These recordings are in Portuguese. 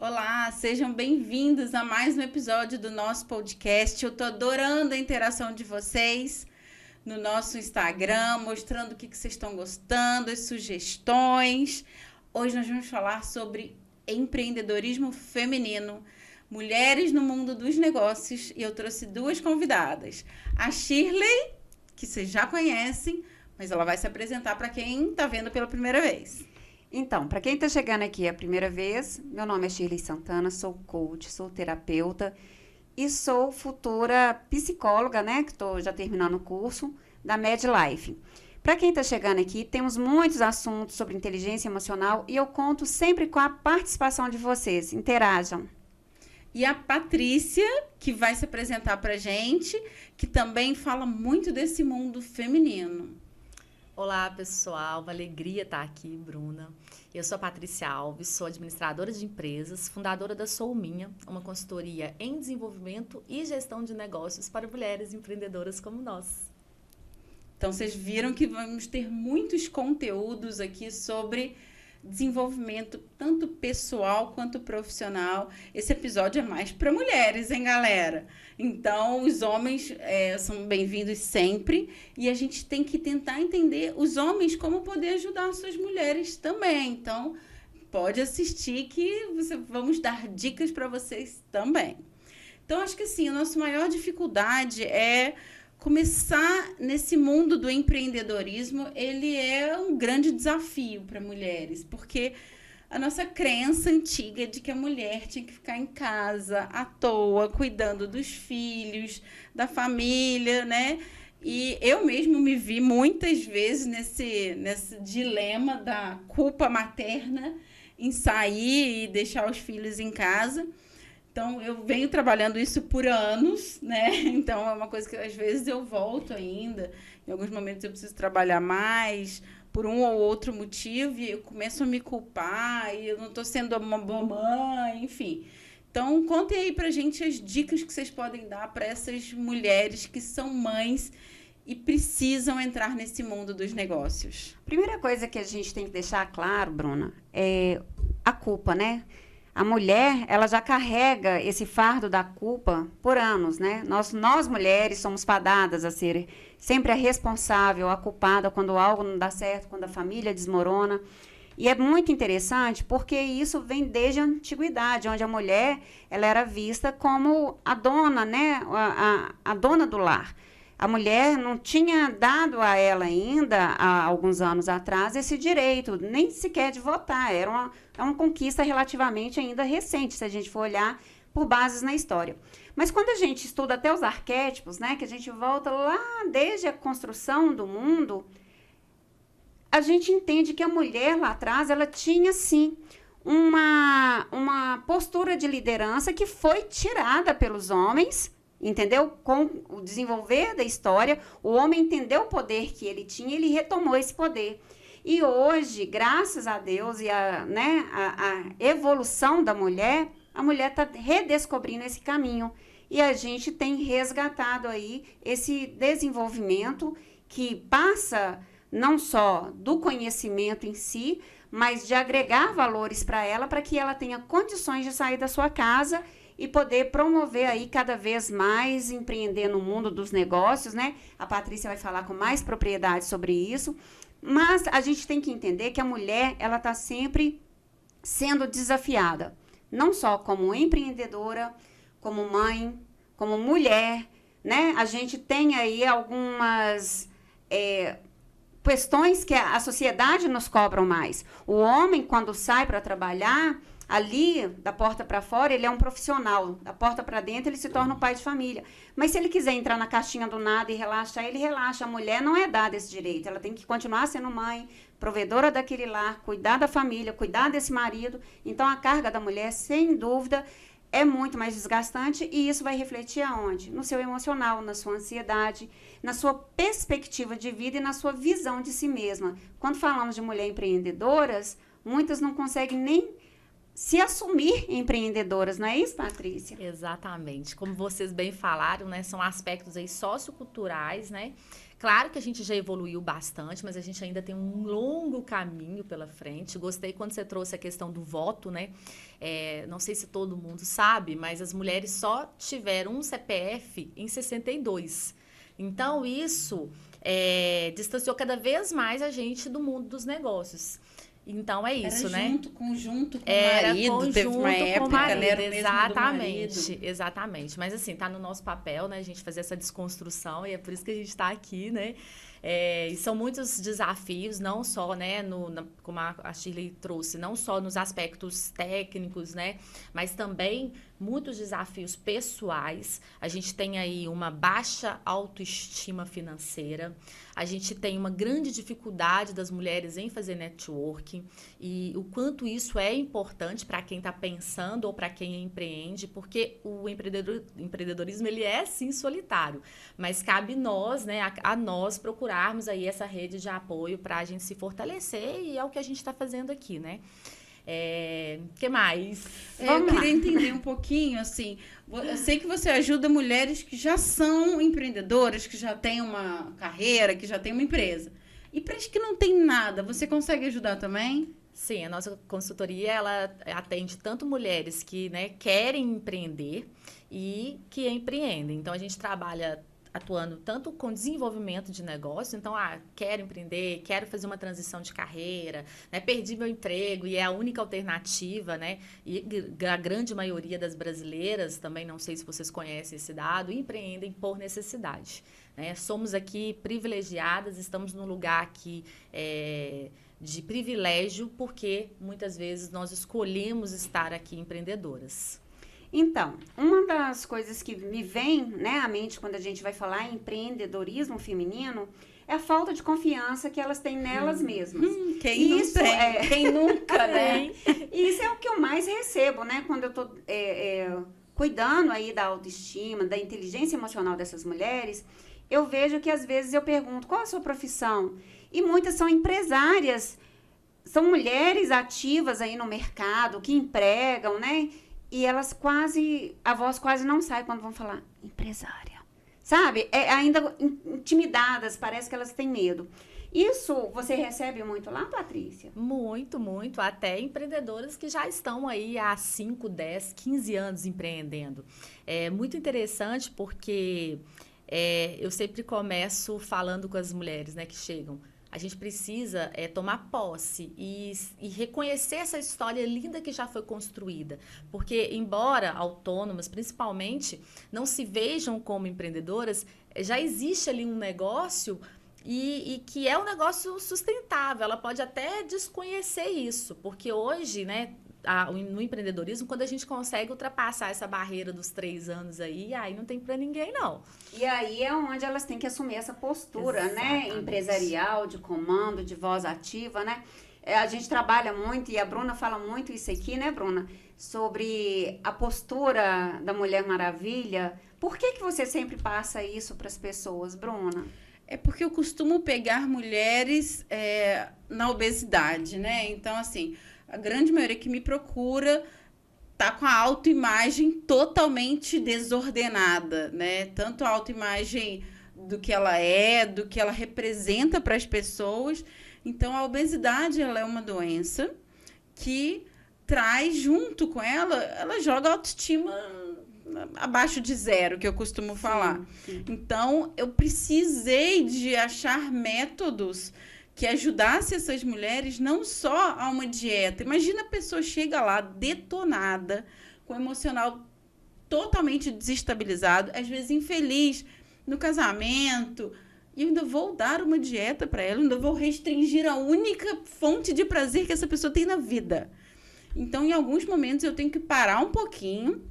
Olá, sejam bem-vindos a mais um episódio do nosso podcast. Eu tô adorando a interação de vocês no nosso Instagram, mostrando o que vocês estão gostando, as sugestões. Hoje nós vamos falar sobre empreendedorismo feminino, mulheres no mundo dos negócios, e eu trouxe duas convidadas. A Shirley, que vocês já conhecem, mas ela vai se apresentar para quem está vendo pela primeira vez. Então, para quem está chegando aqui a primeira vez, meu nome é Shirley Santana, sou coach, sou terapeuta e sou futura psicóloga, né? Que estou já terminando o curso da MedLife. Para quem está chegando aqui, temos muitos assuntos sobre inteligência emocional e eu conto sempre com a participação de vocês. Interajam. E a Patrícia, que vai se apresentar para a gente, que também fala muito desse mundo feminino. Olá, pessoal. Uma alegria estar aqui, Bruna. Eu sou a Patrícia Alves, sou administradora de empresas, fundadora da Sou Minha, uma consultoria em desenvolvimento e gestão de negócios para mulheres empreendedoras como nós. Então, vocês viram que vamos ter muitos conteúdos aqui sobre desenvolvimento, tanto pessoal quanto profissional. Esse episódio é mais para mulheres, hein, galera? Então, os homens são bem-vindos sempre e a gente tem que tentar entender os homens como poder ajudar as suas mulheres também. Então, pode assistir que vamos dar dicas para vocês também. Então, acho que assim, a nossa maior dificuldade é começar nesse mundo do empreendedorismo. Ele é um grande desafio para mulheres, porque a nossa crença antiga de que a mulher tinha que ficar em casa, à toa, cuidando dos filhos, da família, né? E eu mesmo me vi muitas vezes nesse dilema da culpa materna em sair e deixar os filhos em casa. Então, eu venho trabalhando isso por anos, né? Então, é uma coisa que às vezes eu volto ainda. Em alguns momentos eu preciso trabalhar mais por um ou outro motivo e eu começo a me culpar e eu não estou sendo uma boa mãe, enfim. Então, contem aí pra gente as dicas que vocês podem dar para essas mulheres que são mães e precisam entrar nesse mundo dos negócios. Primeira coisa que a gente tem que deixar claro, Bruna, é a culpa, né? A mulher, ela já carrega esse fardo da culpa por anos, né? Nós mulheres somos fadadas a ser sempre a responsável, a culpada quando algo não dá certo, quando a família desmorona. E é muito interessante porque isso vem desde a antiguidade, onde a mulher ela era vista como a dona, né? A dona do lar. A mulher não tinha dado a ela ainda, há alguns anos atrás, esse direito, nem sequer de votar. Era uma conquista relativamente ainda recente, se a gente for olhar por bases na história. Mas quando a gente estuda até os arquétipos, né, que a gente volta lá desde a construção do mundo, a gente entende que a mulher lá atrás, ela tinha, sim, uma postura de liderança que foi tirada pelos homens. Entendeu? Com o desenvolver da história, o homem entendeu o poder que ele tinha e ele retomou esse poder. E hoje, graças a Deus e a evolução da mulher, a mulher está redescobrindo esse caminho. E a gente tem resgatado aí esse desenvolvimento que passa não só do conhecimento em si, mas de agregar valores para ela, para que ela tenha condições de sair da sua casa e poder promover aí cada vez mais, empreender no mundo dos negócios, né? A Patrícia vai falar com mais propriedade sobre isso, mas a gente tem que entender que a mulher, ela está sempre sendo desafiada, não só como empreendedora, como mãe, como mulher, né? A gente tem aí algumas questões que a sociedade nos cobra mais. O homem, quando sai para trabalhar, ali, da porta para fora, ele é um profissional. Da porta para dentro, ele se torna um pai de família. Mas se ele quiser entrar na caixinha do nada e relaxar, ele relaxa. A mulher não é dada esse direito. Ela tem que continuar sendo mãe, provedora daquele lar, cuidar da família, cuidar desse marido. Então, a carga da mulher, sem dúvida, é muito mais desgastante e isso vai refletir aonde? No seu emocional, na sua ansiedade, na sua perspectiva de vida e na sua visão de si mesma. Quando falamos de mulher empreendedoras, muitas não conseguem nem se assumir empreendedoras, não é isso, Patrícia? Exatamente. Como vocês bem falaram, né, são aspectos aí socioculturais, né? Claro que a gente já evoluiu bastante, mas a gente ainda tem um longo caminho pela frente. Gostei quando você trouxe a questão do voto, né? Não sei se todo mundo sabe, mas as mulheres só tiveram um CPF em 62. Então, isso distanciou cada vez mais a gente do mundo dos negócios. Então, é isso, né? Conjunto com o marido, teve uma época, né? Era o mesmo do marido. Exatamente. Mas, assim, tá no nosso papel, né? A gente fazer essa desconstrução e é por isso que a gente tá aqui, né? E são muitos desafios, não só, né, como a Shirley trouxe, não só nos aspectos técnicos, né, mas também muitos desafios pessoais. A gente tem aí uma baixa autoestima financeira, a gente tem uma grande dificuldade das mulheres em fazer networking e o quanto isso é importante para quem está pensando ou para quem empreende, porque o empreendedorismo ele é sim solitário, mas cabe nós, né, a nós procurarmos aí essa rede de apoio para a gente se fortalecer e é o que a gente está fazendo aqui, né? Que mais? Eu queria entender um pouquinho, assim, eu sei que você ajuda mulheres que já são empreendedoras, que já têm uma carreira, que já têm uma empresa. E para as que não tem nada, você consegue ajudar também? Sim, a nossa consultoria, ela atende tanto mulheres que, né, querem empreender e que empreendem. Então, a gente trabalha atuando tanto com desenvolvimento de negócio, então, quero empreender, quero fazer uma transição de carreira, né, perdi meu emprego e é a única alternativa, né, e a grande maioria das brasileiras, também não sei se vocês conhecem esse dado, empreendem por necessidade, né, somos aqui privilegiadas, estamos num lugar aqui de privilégio, porque muitas vezes nós escolhemos estar aqui empreendedoras. Então, uma das coisas que me vem, né, à mente quando a gente vai falar em empreendedorismo feminino é a falta de confiança que elas têm nelas mesmas. Quem não tem? Quem nunca, né? E isso é o que eu mais recebo, né, quando eu estou cuidando aí da autoestima, da inteligência emocional dessas mulheres. Eu vejo que às vezes eu pergunto, qual a sua profissão? E muitas são empresárias, são mulheres ativas aí no mercado, que empregam, né? E elas a voz quase não sai quando vão falar empresária. Sabe? Ainda intimidadas, parece que elas têm medo. Isso você recebe muito lá, Patrícia? Muito, muito. Até empreendedoras que já estão aí há 5, 10, 15 anos empreendendo. É muito interessante porque eu sempre começo falando com as mulheres, né, que chegam. A gente precisa tomar posse e reconhecer essa história linda que já foi construída. Porque, embora autônomas, principalmente, não se vejam como empreendedoras, já existe ali um negócio e que é um negócio sustentável. Ela pode até desconhecer isso, porque hoje, né, no empreendedorismo, quando a gente consegue ultrapassar essa barreira dos 3 anos aí não tem para ninguém, não. E aí é onde elas têm que assumir essa postura, né, empresarial, de comando, de voz ativa, né? A gente trabalha muito, e a Bruna fala muito isso aqui, né, Bruna? Sobre a postura da Mulher Maravilha. Por que você sempre passa isso para as pessoas, Bruna? É porque eu costumo pegar mulheres na obesidade, né? Então, assim, a grande maioria que me procura tá com a autoimagem totalmente desordenada, né? Tanto a autoimagem do que ela do que ela representa para as pessoas. Então, a obesidade, ela é uma doença que traz junto com ela joga a autoestima abaixo de 0, que eu costumo falar. Sim. Então, eu precisei de achar métodos que ajudasse essas mulheres não só a uma dieta. Imagina a pessoa chega lá detonada, com o emocional totalmente desestabilizado, às vezes infeliz no casamento, e eu ainda vou dar uma dieta para ela, ainda vou restringir a única fonte de prazer que essa pessoa tem na vida. Então, em alguns momentos, eu tenho que parar um pouquinho,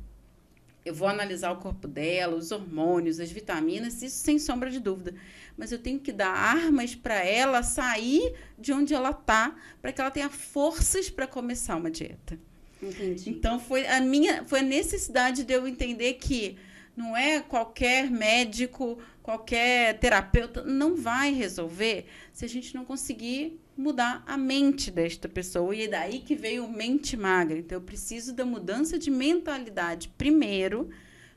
eu vou analisar o corpo dela, os hormônios, as vitaminas, isso sem sombra de dúvida. Mas eu tenho que dar armas para ela sair de onde ela está, para que ela tenha forças para começar uma dieta. Entendi. Então, foi a necessidade de eu entender que não é qualquer médico, qualquer terapeuta, não vai resolver se a gente não conseguir mudar a mente desta pessoa. E é daí que veio o mente magra. Então, eu preciso da mudança de mentalidade primeiro,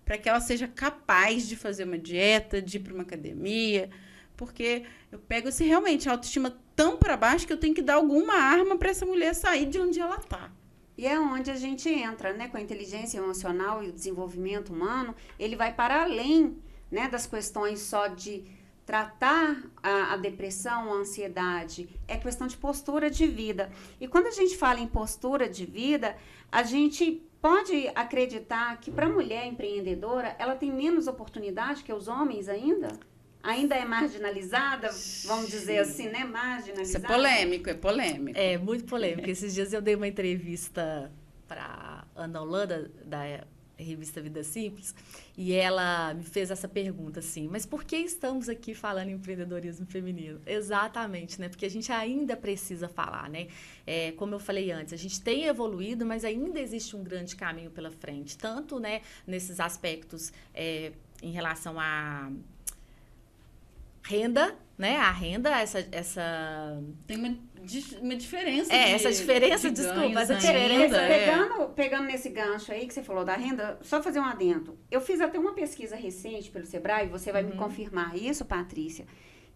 para que ela seja capaz de fazer uma dieta, de ir para uma academia, Porque eu pego assim, realmente, a autoestima tão para baixo que eu tenho que dar alguma arma para essa mulher sair de onde ela tá. E é onde a gente entra, né, com a inteligência emocional e o desenvolvimento humano, ele vai para além, né, das questões só de tratar a depressão, a ansiedade, é questão de postura de vida. E quando a gente fala em postura de vida, a gente pode acreditar que para a mulher empreendedora, ela tem menos oportunidade que os homens ainda? Ainda é marginalizada, vamos dizer assim, né? Marginalizada. Isso é polêmico, é polêmico. É, muito polêmico. Esses dias eu dei uma entrevista para Ana Holanda, da revista Vida Simples, e ela me fez essa pergunta assim, mas por que estamos aqui falando em empreendedorismo feminino? Exatamente, né? Porque a gente ainda precisa falar, né? Como eu falei antes, a gente tem evoluído, mas ainda existe um grande caminho pela frente, tanto, né, nesses aspectos em relação à renda, né? A renda, essa... Tem uma diferença. Essa diferença, de desculpa, ganhos essa diferença. Pegando nesse gancho aí que você falou da renda, só fazer um adendo. Eu fiz até uma pesquisa recente pelo Sebrae, você vai me confirmar isso, Patrícia,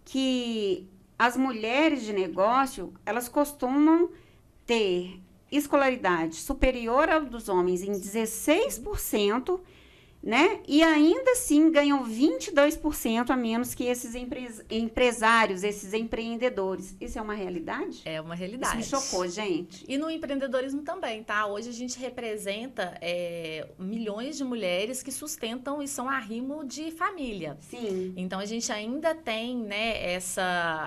que as mulheres de negócio, elas costumam ter escolaridade superior ao dos homens em 16%, né? E ainda assim ganham 22% a menos que esses empresários, esses empreendedores. Isso é uma realidade? É uma realidade. Isso me chocou, gente. E no empreendedorismo também, tá? Hoje a gente representa milhões de mulheres que sustentam e são arrimo de família. Sim. Então a gente ainda tem, né,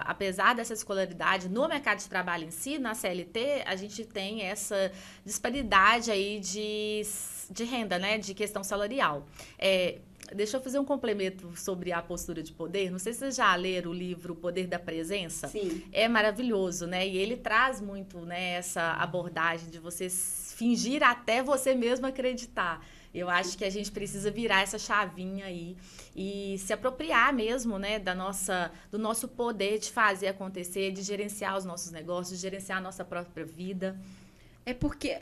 apesar dessa escolaridade no mercado de trabalho em si, na CLT, a gente tem essa disparidade aí de renda, né, de questão salarial. Deixa eu fazer um complemento sobre a postura de poder. Não sei se vocês já leram o livro O Poder da Presença. Sim. É maravilhoso, né? E ele traz muito, né, essa abordagem de você fingir até você mesmo acreditar. Eu acho que a gente precisa virar essa chavinha aí e se apropriar mesmo, né, do nosso poder de fazer acontecer, de gerenciar os nossos negócios, de gerenciar a nossa própria vida. É porque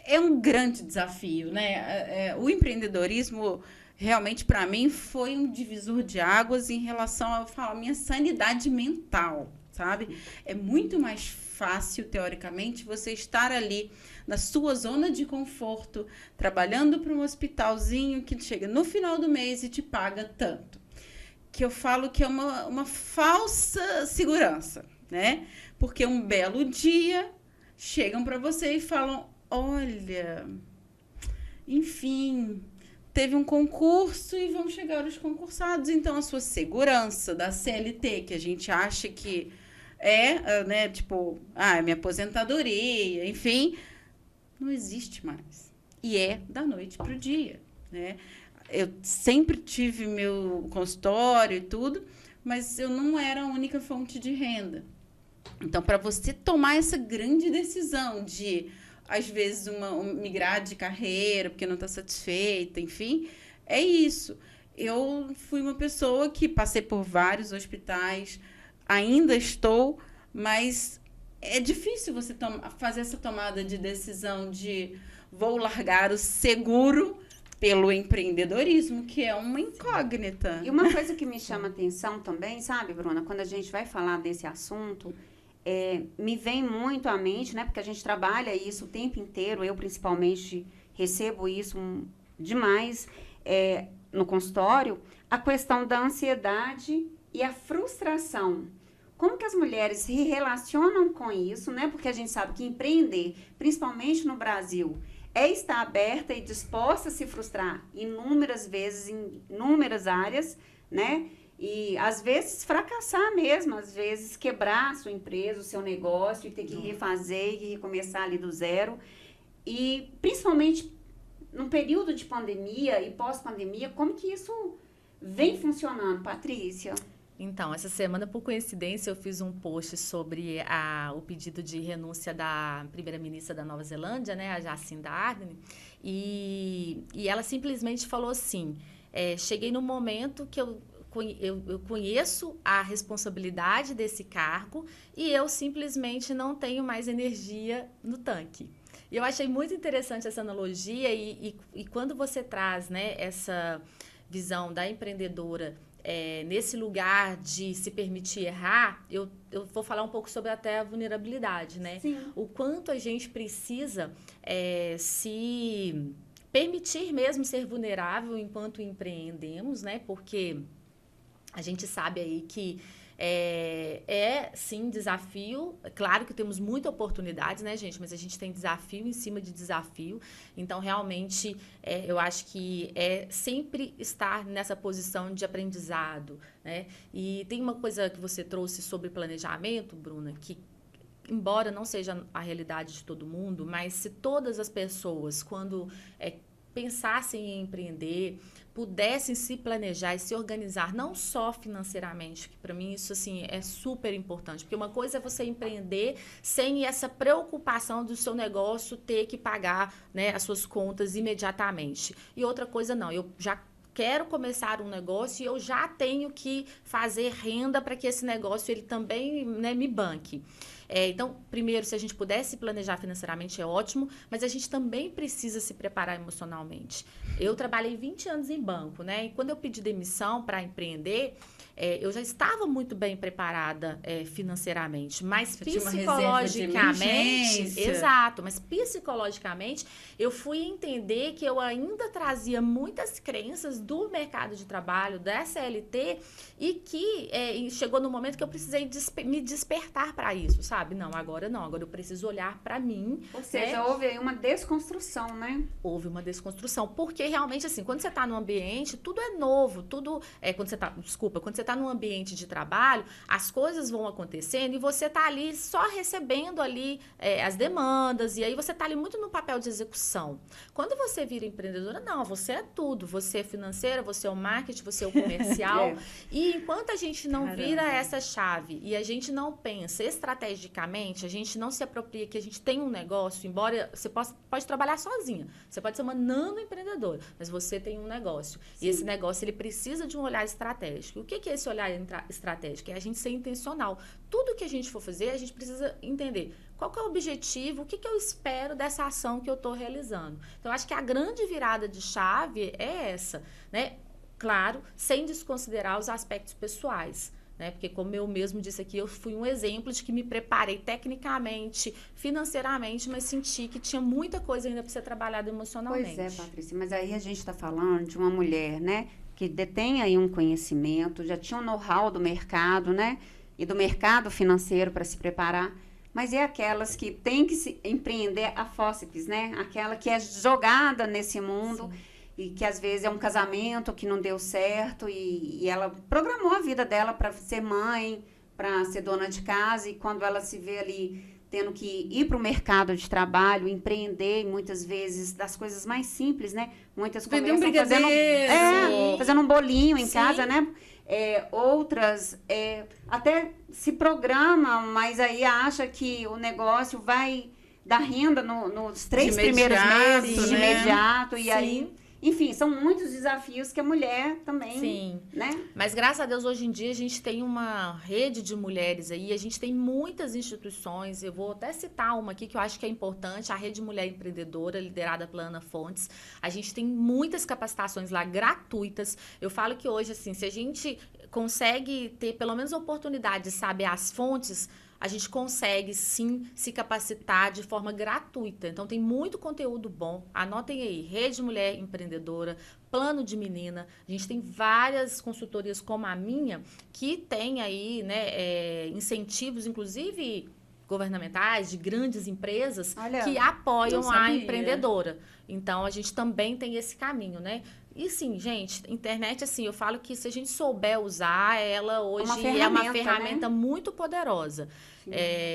é um grande desafio, né? O empreendedorismo, realmente, para mim, foi um divisor de águas em relação à minha sanidade mental, sabe? É muito mais fácil, teoricamente, você estar ali na sua zona de conforto, trabalhando para um hospitalzinho que chega no final do mês e te paga tanto. Que eu falo que é uma falsa segurança, né? Porque um belo dia chegam para você e falam: olha, enfim, teve um concurso e vão chegar os concursados. Então, a sua segurança da CLT, que a gente acha que né, tipo, é minha aposentadoria, enfim, não existe mais. E é da noite para o dia, né? Eu sempre tive meu consultório e tudo, mas eu não era a única fonte de renda. Então, para você tomar essa grande decisão de, às vezes, migrar de carreira porque não está satisfeita, enfim, é isso. Eu fui uma pessoa que passei por vários hospitais, ainda estou, mas é difícil você fazer essa tomada de decisão de vou largar o seguro pelo empreendedorismo, que é uma incógnita. E uma coisa que me chama atenção também, sabe, Bruna, quando a gente vai falar desse assunto, me vem muito à mente, né, porque a gente trabalha isso o tempo inteiro, eu principalmente recebo isso demais no consultório, a questão da ansiedade e a frustração. Como que as mulheres se relacionam com isso, né? Porque a gente sabe que empreender, principalmente no Brasil, estar aberta e disposta a se frustrar inúmeras vezes, em inúmeras áreas, né? E, às vezes, fracassar mesmo, às vezes, quebrar a sua empresa, o seu negócio, e ter que refazer e recomeçar ali do zero. E, principalmente, no período de pandemia e pós-pandemia, como que isso vem funcionando, Patrícia? Então, essa semana, por coincidência, eu fiz um post sobre o pedido de renúncia da primeira-ministra da Nova Zelândia, né, a Jacinda Ardern, e ela simplesmente falou assim, cheguei no momento que eu conheço a responsabilidade desse cargo e eu simplesmente não tenho mais energia no tanque. E eu achei muito interessante essa analogia e quando você traz, né, essa visão da empreendedora nesse lugar de se permitir errar, eu vou falar um pouco sobre até a vulnerabilidade, né? Sim. O quanto a gente precisa se permitir mesmo ser vulnerável enquanto empreendemos, né? Porque a gente sabe aí que sim, desafio. Claro que temos muitas oportunidades, né, gente? Mas a gente tem desafio em cima de desafio. Então, realmente, eu acho que é sempre estar nessa posição de aprendizado, né? E tem uma coisa que você trouxe sobre planejamento, Bruna, que embora não seja a realidade de todo mundo, mas se todas as pessoas, quando pensassem em empreender, pudessem se planejar e se organizar, não só financeiramente, que para mim isso assim é super importante, porque uma coisa é você empreender sem essa preocupação do seu negócio ter que pagar, né, as suas contas imediatamente. E outra coisa não, eu já quero começar um negócio e eu já tenho que fazer renda para que esse negócio ele também, né, me banque. Então, primeiro, se a gente pudesse planejar financeiramente, é ótimo, mas a gente também precisa se preparar emocionalmente. Eu trabalhei 20 anos em banco, né? E quando eu pedi demissão para empreender, eu já estava muito bem preparada financeiramente, mas você tinha uma reserva de emergência. Exato, mas psicologicamente eu fui entender que eu ainda trazia muitas crenças do mercado de trabalho, da CLT, e que chegou no momento que eu precisei me despertar para isso, sabe? Não, agora eu preciso olhar para mim. Ou seja, houve aí uma desconstrução, né? Houve uma desconstrução, porque realmente assim, quando você está no ambiente, tudo é novo, tudo quando você está num ambiente de trabalho, as coisas vão acontecendo e você está ali só recebendo ali as demandas, e aí você está ali muito no papel de execução. Quando você vira empreendedora, não, você é tudo, você é financeira, você é o marketing, você é o comercial, e enquanto a gente não vira essa chave e a gente não pensa estrategicamente, a gente não se apropria que a gente tem um negócio, embora você pode trabalhar sozinha, você pode ser uma nano empreendedora, mas você tem um negócio. Sim. E esse negócio ele precisa de um olhar estratégico. O que é esse olhar estratégico? É a gente ser intencional. Tudo que a gente for fazer, a gente precisa entender qual que é o objetivo, o que eu espero dessa ação que eu estou realizando. Então, acho que a grande virada de chave é essa, né? Claro, sem desconsiderar os aspectos pessoais, né? Porque, como eu mesmo disse aqui, eu fui um exemplo de que me preparei tecnicamente, financeiramente, mas senti que tinha muita coisa ainda para ser trabalhada emocionalmente. Pois é, Patrícia, mas aí a gente está falando de uma mulher, né, que detém aí um conhecimento, já tinha um know-how do mercado, né, e do mercado financeiro para se preparar, mas é aquelas que tem que se empreender a fósseis, né, aquela que é jogada nesse mundo. Sim. E que às vezes é um casamento que não deu certo e ela programou a vida dela para ser mãe, para ser dona de casa, e quando ela se vê ali tendo que ir para o mercado de trabalho, empreender, e muitas vezes das coisas mais simples, né? Muitas começam fazendo um bolinho em casa, né? Outras até se programam, mas aí acha que o negócio vai dar renda nos 3 primeiros meses, de imediato, e aí... Enfim, são muitos desafios que a mulher também, sim, né? Mas, graças a Deus, hoje em dia, a gente tem uma rede de mulheres aí, a gente tem muitas instituições, eu vou até citar uma aqui que eu acho que é importante, a Rede Mulher Empreendedora, liderada pela Ana Fontes. A gente tem muitas capacitações lá, gratuitas. Eu falo que hoje, assim, se a gente consegue ter pelo menos a oportunidade de saber as fontes, a gente consegue, sim, se capacitar de forma gratuita. Então, tem muito conteúdo bom. Anotem aí, Rede Mulher Empreendedora, Plano de Menina. A gente tem várias consultorias como a minha, que tem aí, né, incentivos, inclusive governamentais, de grandes empresas, que apoiam a empreendedora. Então, a gente também tem esse caminho, né? E sim, gente, internet, assim, eu falo que se a gente souber usar, ela hoje é uma ferramenta, né, muito poderosa.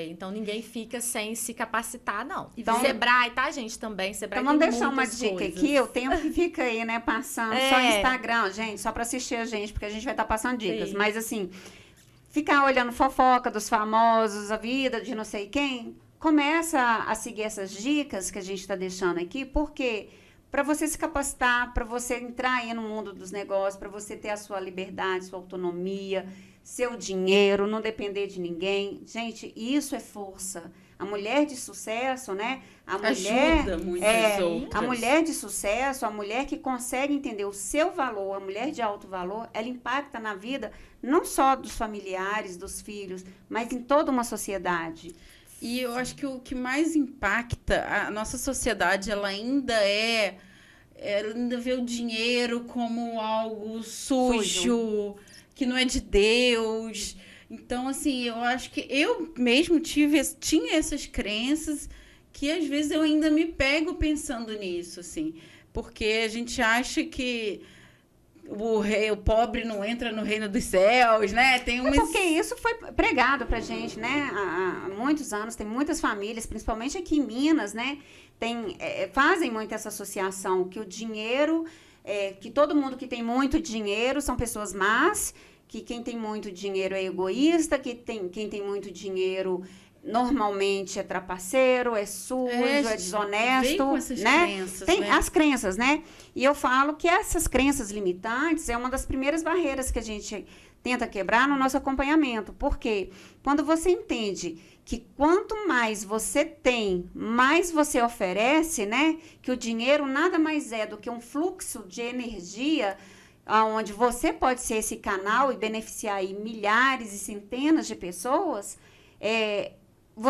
Então, ninguém fica sem se capacitar, não. Então, Sebrae, tá, gente, também. Sebrae então, vamos deixar uma dica coisas aqui, o tempo que fica aí, né, passando. Só Instagram, gente, só para assistir a gente, porque a gente vai estar passando dicas. Sim. Mas, assim, ficar olhando fofoca dos famosos, a vida de não sei quem, começa a seguir essas dicas que a gente está deixando aqui, porque... para você se capacitar, para você entrar aí no mundo dos negócios, para você ter a sua liberdade, sua autonomia, seu dinheiro, não depender de ninguém. Gente, isso é força. A mulher de sucesso, né? Ajuda muitas outras. A mulher de sucesso, a mulher que consegue entender o seu valor, a mulher de alto valor, ela impacta na vida não só dos familiares, dos filhos, mas em toda uma sociedade. E eu acho que o que mais impacta a nossa sociedade, ela ainda vê o dinheiro como algo sujo, que não é de Deus. Então, assim, eu acho que eu mesmo tinha essas crenças que às vezes eu ainda me pego pensando nisso, assim, porque a gente acha que o pobre não entra no reino dos céus, né? Tem umas... Porque isso foi pregado pra gente, né? Há muitos anos, tem muitas famílias, principalmente aqui em Minas, né? Fazem muito essa associação, que o dinheiro, que todo mundo que tem muito dinheiro são pessoas más, que quem tem muito dinheiro é egoísta, quem tem muito dinheiro normalmente é trapaceiro, é sujo, é desonesto, vem com essas né? crenças, Tem né? as crenças, né? E eu falo que essas crenças limitantes é uma das primeiras barreiras que a gente tenta quebrar no nosso acompanhamento. Porque quando você entende que quanto mais você tem, mais você oferece, né? Que o dinheiro nada mais é do que um fluxo de energia onde você pode ser esse canal e beneficiar aí milhares e centenas de pessoas,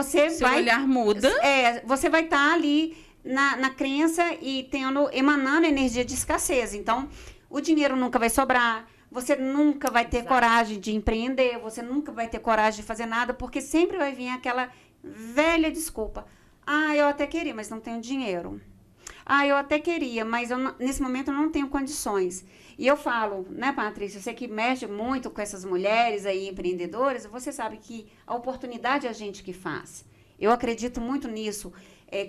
Seu olhar muda. Você vai estar ali na crença e emanando energia de escassez. Então, o dinheiro nunca vai sobrar, você nunca vai ter coragem de empreender, você nunca vai ter coragem de fazer nada, porque sempre vai vir aquela velha desculpa. Eu até queria, mas não tenho dinheiro. Eu até queria, mas nesse momento eu não tenho condições. E eu falo, né, Patrícia, você que mexe muito com essas mulheres aí empreendedoras, você sabe que a oportunidade é a gente que faz. Eu acredito muito nisso.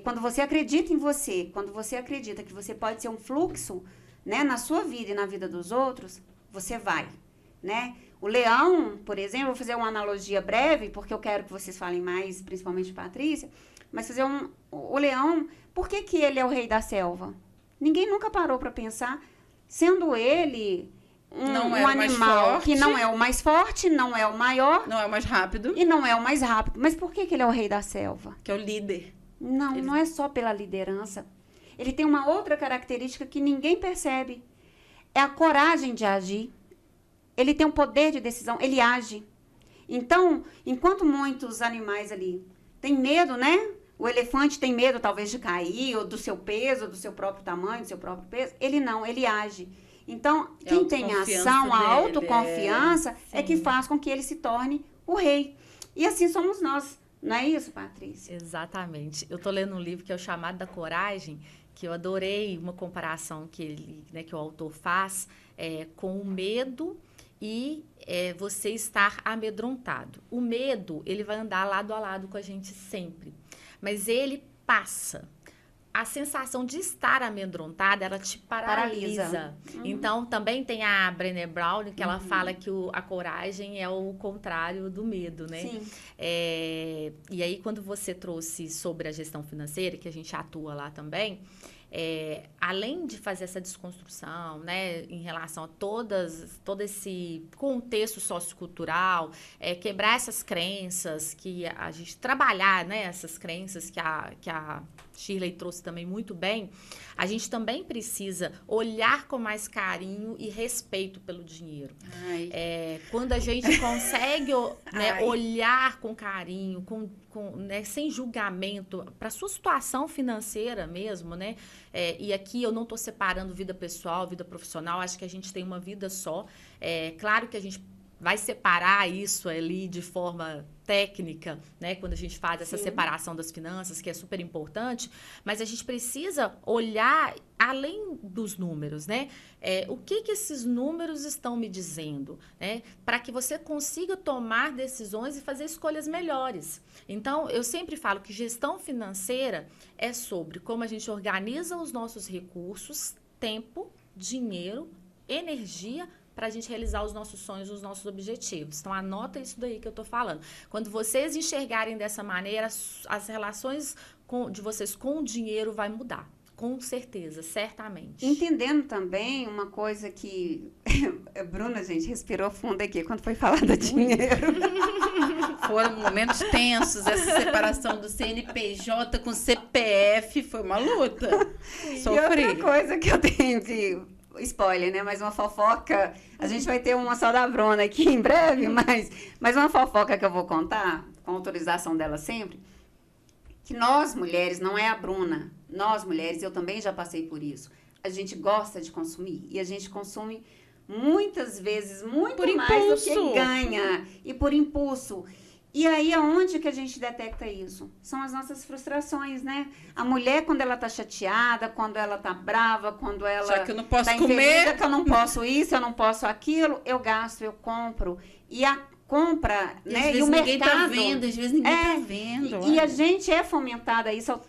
Quando você acredita em você, quando você acredita que você pode ser um fluxo, né, na sua vida e na vida dos outros, você vai, né? O leão, por exemplo, vou fazer uma analogia breve, porque eu quero que vocês falem mais, principalmente Patrícia, mas o leão, por que ele é o rei da selva? Ninguém nunca parou para pensar, sendo ele um animal que não é o mais forte, não é o maior. Não é o mais rápido. E não é o mais rápido. Mas por que ele é o rei da selva? Que é o líder. Não é só pela liderança. Ele tem uma outra característica que ninguém percebe. É a coragem de agir. Ele tem um poder de decisão, ele age. Então, enquanto muitos animais ali têm medo, né? O elefante tem medo, talvez, de cair, ou do seu peso, ou do seu próprio tamanho, do seu próprio peso. Ele não, ele age. Então, quem tem a ação, a autoconfiança, é que faz com que ele se torne o rei. E assim somos nós. Não é isso, Patrícia? Exatamente. Eu estou lendo um livro que é o Chamado da Coragem, que eu adorei uma comparação que o autor faz com o medo e você estar amedrontado. O medo, ele vai andar lado a lado com a gente sempre. Mas ele passa. A sensação de estar amedrontada, ela te paralisa. Uhum. Então, também tem a Brené Brown, que ela fala que a coragem é o contrário do medo, né? Sim. E aí, quando você trouxe sobre a gestão financeira, que a gente atua lá também, além de fazer essa desconstrução, né, em relação a todo esse contexto sociocultural, quebrar essas crenças, que a gente trabalhar, né, essas crenças que a Shirley trouxe também muito bem, a gente também precisa olhar com mais carinho e respeito pelo dinheiro. Quando a gente consegue olhar com carinho, né, sem julgamento, para a sua situação financeira mesmo, né? E aqui eu não estou separando vida pessoal, vida profissional, acho que a gente tem uma vida só. Claro que a gente vai separar isso ali de forma técnica, né? Quando a gente faz essa separação das finanças, que é super importante, mas a gente precisa olhar além dos números, né? O que esses números estão me dizendo, né? Para que você consiga tomar decisões e fazer escolhas melhores. Então, eu sempre falo que gestão financeira é sobre como a gente organiza os nossos recursos, tempo, dinheiro, energia, para a gente realizar os nossos sonhos, os nossos objetivos. Então, anota isso daí que eu estou falando. Quando vocês enxergarem dessa maneira, as relações de vocês com o dinheiro vai mudar. Com certeza, certamente. Entendendo também uma coisa que... Bruna, gente, respirou fundo aqui quando foi falar do dinheiro. Foram momentos tensos, essa separação do CNPJ com CPF foi uma luta. Sofri. E outra coisa que eu tenho de... Spoiler, né? Mais uma fofoca. A gente vai ter uma só da Bruna aqui em breve, mas uma fofoca que eu vou contar, com autorização dela sempre, que nós, mulheres, não é a Bruna, nós, mulheres, eu também já passei por isso, a gente gosta de consumir, e a gente consome muitas vezes muito por mais impulso. do que ganha, e por impulso. E aí, aonde que a gente detecta isso? São as nossas frustrações, né? A mulher, quando ela tá chateada, quando ela tá brava, quando ela Já que eu não posso tá comer. infeliz, que eu não posso isso, eu não posso aquilo, eu gasto, eu compro. E a compra, E né? às E vezes o ninguém mercado... tá vendo, às vezes ninguém tá vendo. E a gente é fomentada isso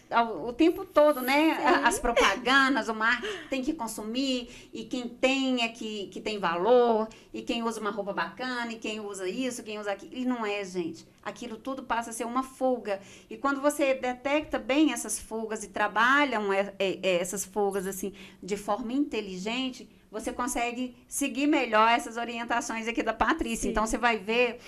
o tempo todo, né? As propagandas, o marketing tem que consumir, e quem tem é que tem valor, e quem usa uma roupa bacana, e quem usa isso, quem usa aquilo. E não é, gente. Aquilo tudo passa a ser uma fuga. E quando você detecta bem essas fugas e trabalham essas fugas assim de forma inteligente, você consegue seguir melhor essas orientações aqui da Patrícia. Sim. Então, você vai ver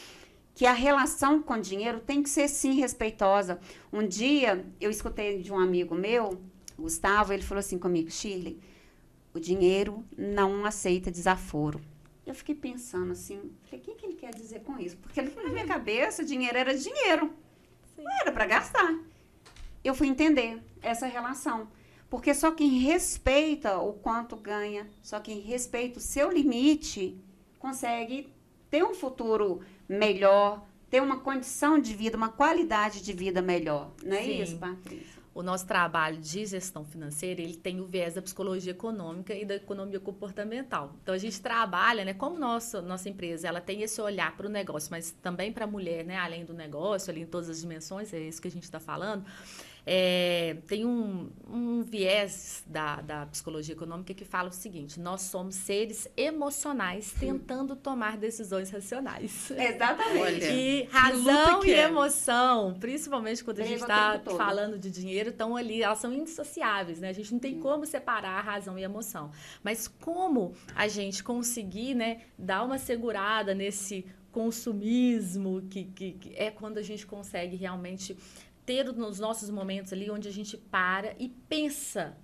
que a relação com o dinheiro tem que ser, sim, respeitosa. Um dia, eu escutei de um amigo meu, Gustavo, ele falou assim comigo: Shirley, o dinheiro não aceita desaforo. Eu fiquei pensando assim, falei, o que ele quer dizer com isso? Porque na minha cabeça, dinheiro era dinheiro. Sim. Não era para gastar. Eu fui entender essa relação. Porque só quem respeita o quanto ganha, só quem respeita o seu limite, consegue ter um futuro melhor, ter uma condição de vida, uma qualidade de vida melhor. Não é Sim. isso, Patrícia? O nosso trabalho de gestão financeira, ele tem o viés da psicologia econômica e da economia comportamental. Então, a gente trabalha, né, como nossa empresa, ela tem esse olhar para o negócio, mas também para a mulher, né, além do negócio, ali em todas as dimensões, é isso que a gente está falando. Tem um viés da psicologia econômica que fala o seguinte: nós somos seres emocionais tentando tomar decisões racionais. Exatamente. Olha, E que razão luta que e é. emoção, principalmente quando a gente Briga o está tempo todo. falando de dinheiro, estão ali, elas são indissociáveis, né? A gente não tem como separar a razão e a emoção. Mas como a gente conseguir, né, dar uma segurada nesse consumismo, que é quando a gente consegue realmente ter nos nossos momentos ali onde a gente para e pensa.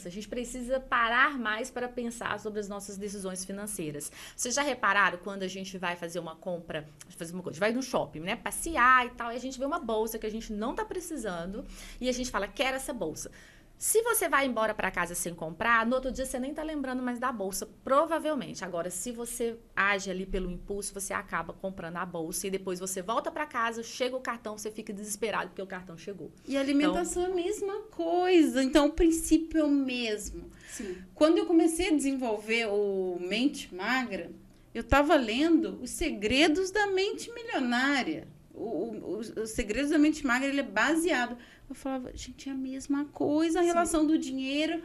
A gente precisa parar mais para pensar sobre as nossas decisões financeiras. Vocês já repararam quando a gente vai fazer uma compra, fazer uma coisa, vai no shopping, né, passear e tal, e a gente vê uma bolsa que a gente não tá precisando e a gente fala, quero essa bolsa. Se você vai embora para casa sem comprar, no outro dia você nem tá lembrando mais da bolsa, provavelmente. Agora, se você age ali pelo impulso, você acaba comprando a bolsa e depois você volta para casa, chega o cartão, você fica desesperado porque o cartão chegou. E a alimentação é a mesma coisa. Então, o princípio é o mesmo. Sim. Quando eu comecei a desenvolver o Mente Magra, eu estava lendo Os Segredos da Mente Milionária. Os Segredos da Mente Magra, ele é baseado... Eu falava, gente, é a mesma coisa, a relação do dinheiro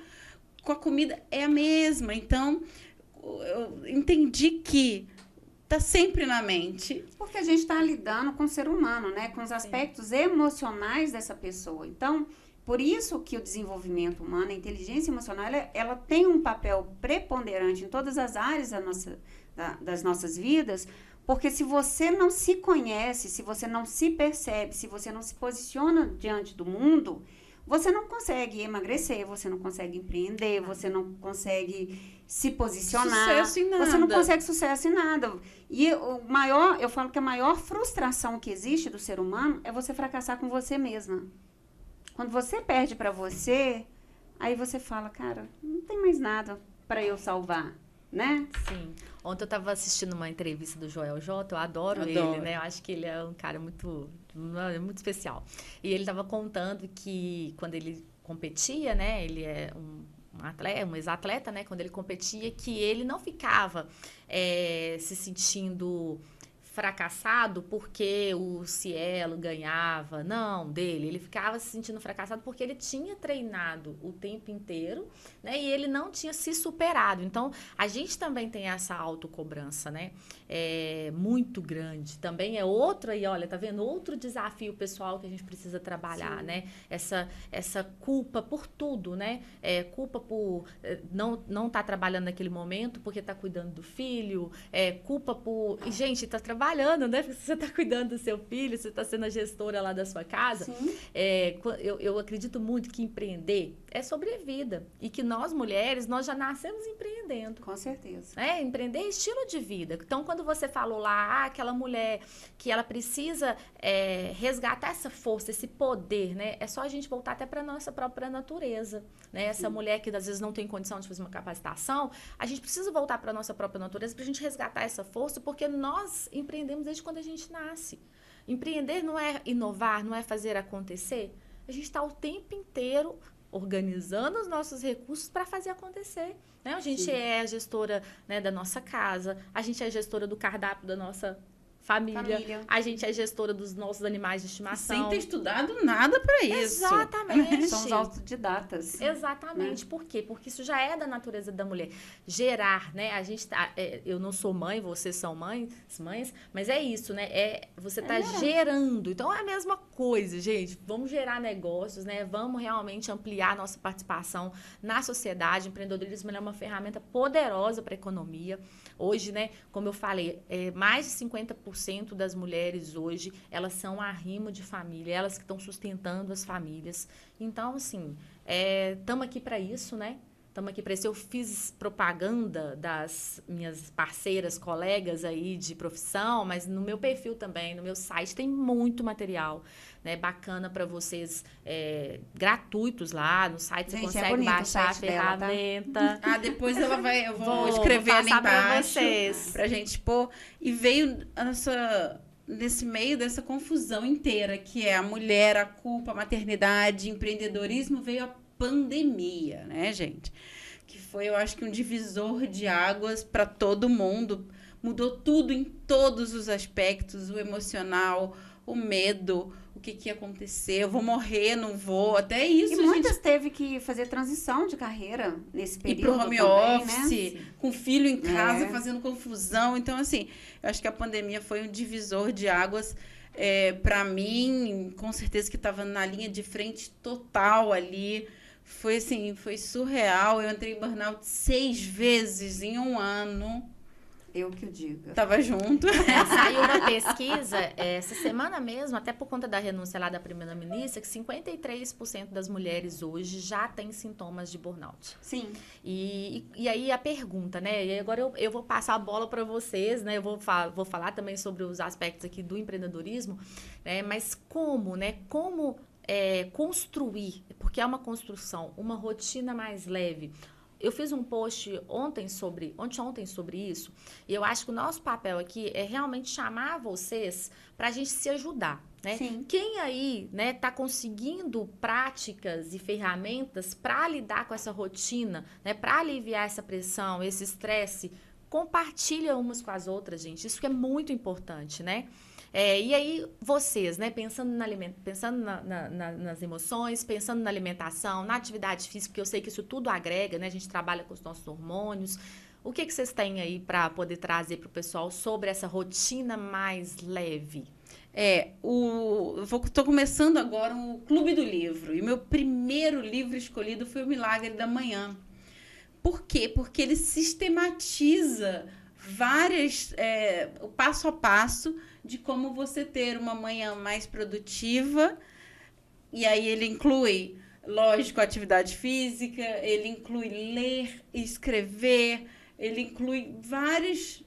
com a comida é a mesma. Então, eu entendi que tá sempre na mente. Porque a gente está lidando com o ser humano, né? Com os aspectos emocionais dessa pessoa. Então, por isso que o desenvolvimento humano, a inteligência emocional, ela tem um papel preponderante em todas as áreas das nossas vidas. Porque se você não se conhece, se você não se percebe, se você não se posiciona diante do mundo, você não consegue emagrecer, você não consegue empreender, você não consegue se posicionar. Sucesso em nada. Você não consegue sucesso em nada. E eu falo que a maior frustração que existe do ser humano é você fracassar com você mesma. Quando você perde para você, aí você fala, cara, não tem mais nada para eu salvar. Né? Sim. Ontem eu estava assistindo uma entrevista do Joel J, eu adoro ele, né? Eu acho que ele é um cara muito especial. E ele estava contando que quando ele competia, né? Ele é um ex-atleta, né? Quando ele competia, que ele não ficava se sentindo fracassado porque o Cielo ganhava, não, dele. Ele ficava se sentindo fracassado porque ele tinha treinado o tempo inteiro, né? E ele não tinha se superado. Então, a gente também tem essa autocobrança, né? Muito grande. Também é outra, e olha, tá vendo? Outro desafio pessoal que a gente precisa trabalhar, sim, né? Essa culpa por tudo, né? Culpa por não tá trabalhando naquele momento porque tá cuidando do filho, culpa por... E, gente, tá trabalhando, né? Porque você tá cuidando do seu filho, você tá sendo a gestora lá da sua casa. Sim. Eu acredito muito que empreender é sobre vida. E que nós, mulheres, nós já nascemos empreendendo. Com certeza. Empreender é estilo de vida. Então, quando você falou lá, aquela mulher que ela precisa resgatar essa força, esse poder, né? É só a gente voltar até para nossa própria natureza, né? Essa mulher que às vezes não tem condição de fazer uma capacitação, a gente precisa voltar para nossa própria natureza para a gente resgatar essa força, porque nós empreendemos desde quando a gente nasce. Empreender não é inovar, não é fazer acontecer. A gente está o tempo inteiro organizando os nossos recursos para fazer acontecer, né? A gente Sim. é a gestora, né, da nossa casa, a gente é a gestora do cardápio da nossa família. A gente é gestora dos nossos animais de estimação. Sem ter estudado nada para isso. Exatamente. Somos autodidatas. Exatamente. Né? Por quê? Porque isso já é da natureza da mulher. Gerar, né? A gente eu não sou mãe, vocês são mães, mas é isso, né? Você tá gerando. Então é a mesma coisa, gente. Vamos gerar negócios, né? Vamos realmente ampliar nossa participação na sociedade. O empreendedorismo é uma ferramenta poderosa para a economia. Hoje, né, como eu falei, mais de 50% das mulheres hoje, elas são arrimo de família, elas que estão sustentando as famílias. Então, assim, estamos aqui para isso, né? Estamos aqui para isso. Eu fiz propaganda das minhas parceiras, colegas aí de profissão, mas no meu perfil também, no meu site, tem muito material, né, bacana para vocês, gratuitos lá. No site você consegue baixar a ferramenta. Tá? Depois eu vou escrever ali embaixo para a gente pôr. E veio nesse meio dessa confusão inteira, que é a mulher, a culpa, a maternidade, empreendedorismo, veio a pandemia, né, gente? Que foi, eu acho que um divisor de águas para todo mundo. Mudou tudo em todos os aspectos, o emocional, o medo, o que ia acontecer, eu vou morrer, não vou, até isso. E muitas teve que fazer transição de carreira nesse período. E pro home também, office, né? Com filho em casa, fazendo confusão. Então, assim, eu acho que a pandemia foi um divisor de águas. Para mim, com certeza que estava na linha de frente total ali. Foi assim, foi surreal. Eu entrei em burnout 6 vezes em um ano. Eu que o digo. Tava junto. Saiu uma pesquisa, essa semana mesmo, até por conta da renúncia lá da primeira-ministra, que 53% das mulheres hoje já têm sintomas de burnout. Sim. E aí a pergunta, né? E agora eu vou passar a bola para vocês, né? Eu vou falar também sobre os aspectos aqui do empreendedorismo, né? Mas como, né? Como construir, porque é uma construção, uma rotina mais leve. Eu fiz um post ontem sobre isso, e eu acho que o nosso papel aqui é realmente chamar vocês para a gente se ajudar, né? Sim. Quem aí, né, tá conseguindo práticas e ferramentas para lidar com essa rotina, né, para aliviar essa pressão, esse estresse, compartilha umas com as outras, gente. Isso que é muito importante, né? E aí, vocês, né, pensando nas emoções, pensando na alimentação, na atividade física, porque eu sei que isso tudo agrega, né? A gente trabalha com os nossos hormônios. O que vocês têm aí para poder trazer para o pessoal sobre essa rotina mais leve? Estou começando agora o Clube do Livro. E o meu primeiro livro escolhido foi O Milagre da Manhã. Por quê? Porque ele sistematiza o passo a passo de como você ter uma manhã mais produtiva. E aí ele inclui, lógico, atividade física, ele inclui ler e escrever, ele inclui várias...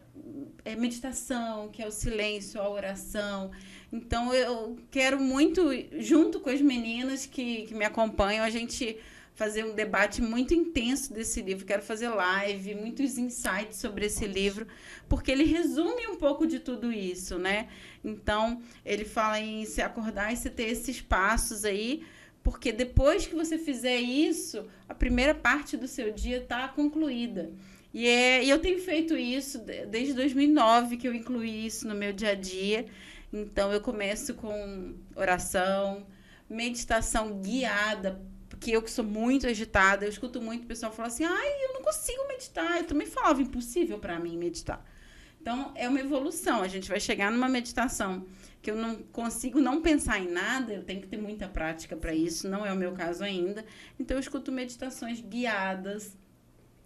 meditação, que é o silêncio, a oração. Então, eu quero muito, junto com as meninas que me acompanham, a gente fazer um debate muito intenso desse livro. Quero fazer live, muitos insights sobre esse livro, porque ele resume um pouco de tudo isso, né? Então, ele fala em se acordar e se ter esses passos aí, porque depois que você fizer isso, a primeira parte do seu dia está concluída. E eu tenho feito isso desde 2009, que eu incluí isso no meu dia a dia. Então, eu começo com oração, meditação guiada, porque eu que sou muito agitada, eu escuto muito o pessoal falar assim, ai, eu não consigo meditar. Eu também falava, impossível para mim meditar. Então, é uma evolução. A gente vai chegar numa meditação que eu não consigo não pensar em nada, eu tenho que ter muita prática para isso, não é o meu caso ainda. Então, eu escuto meditações guiadas.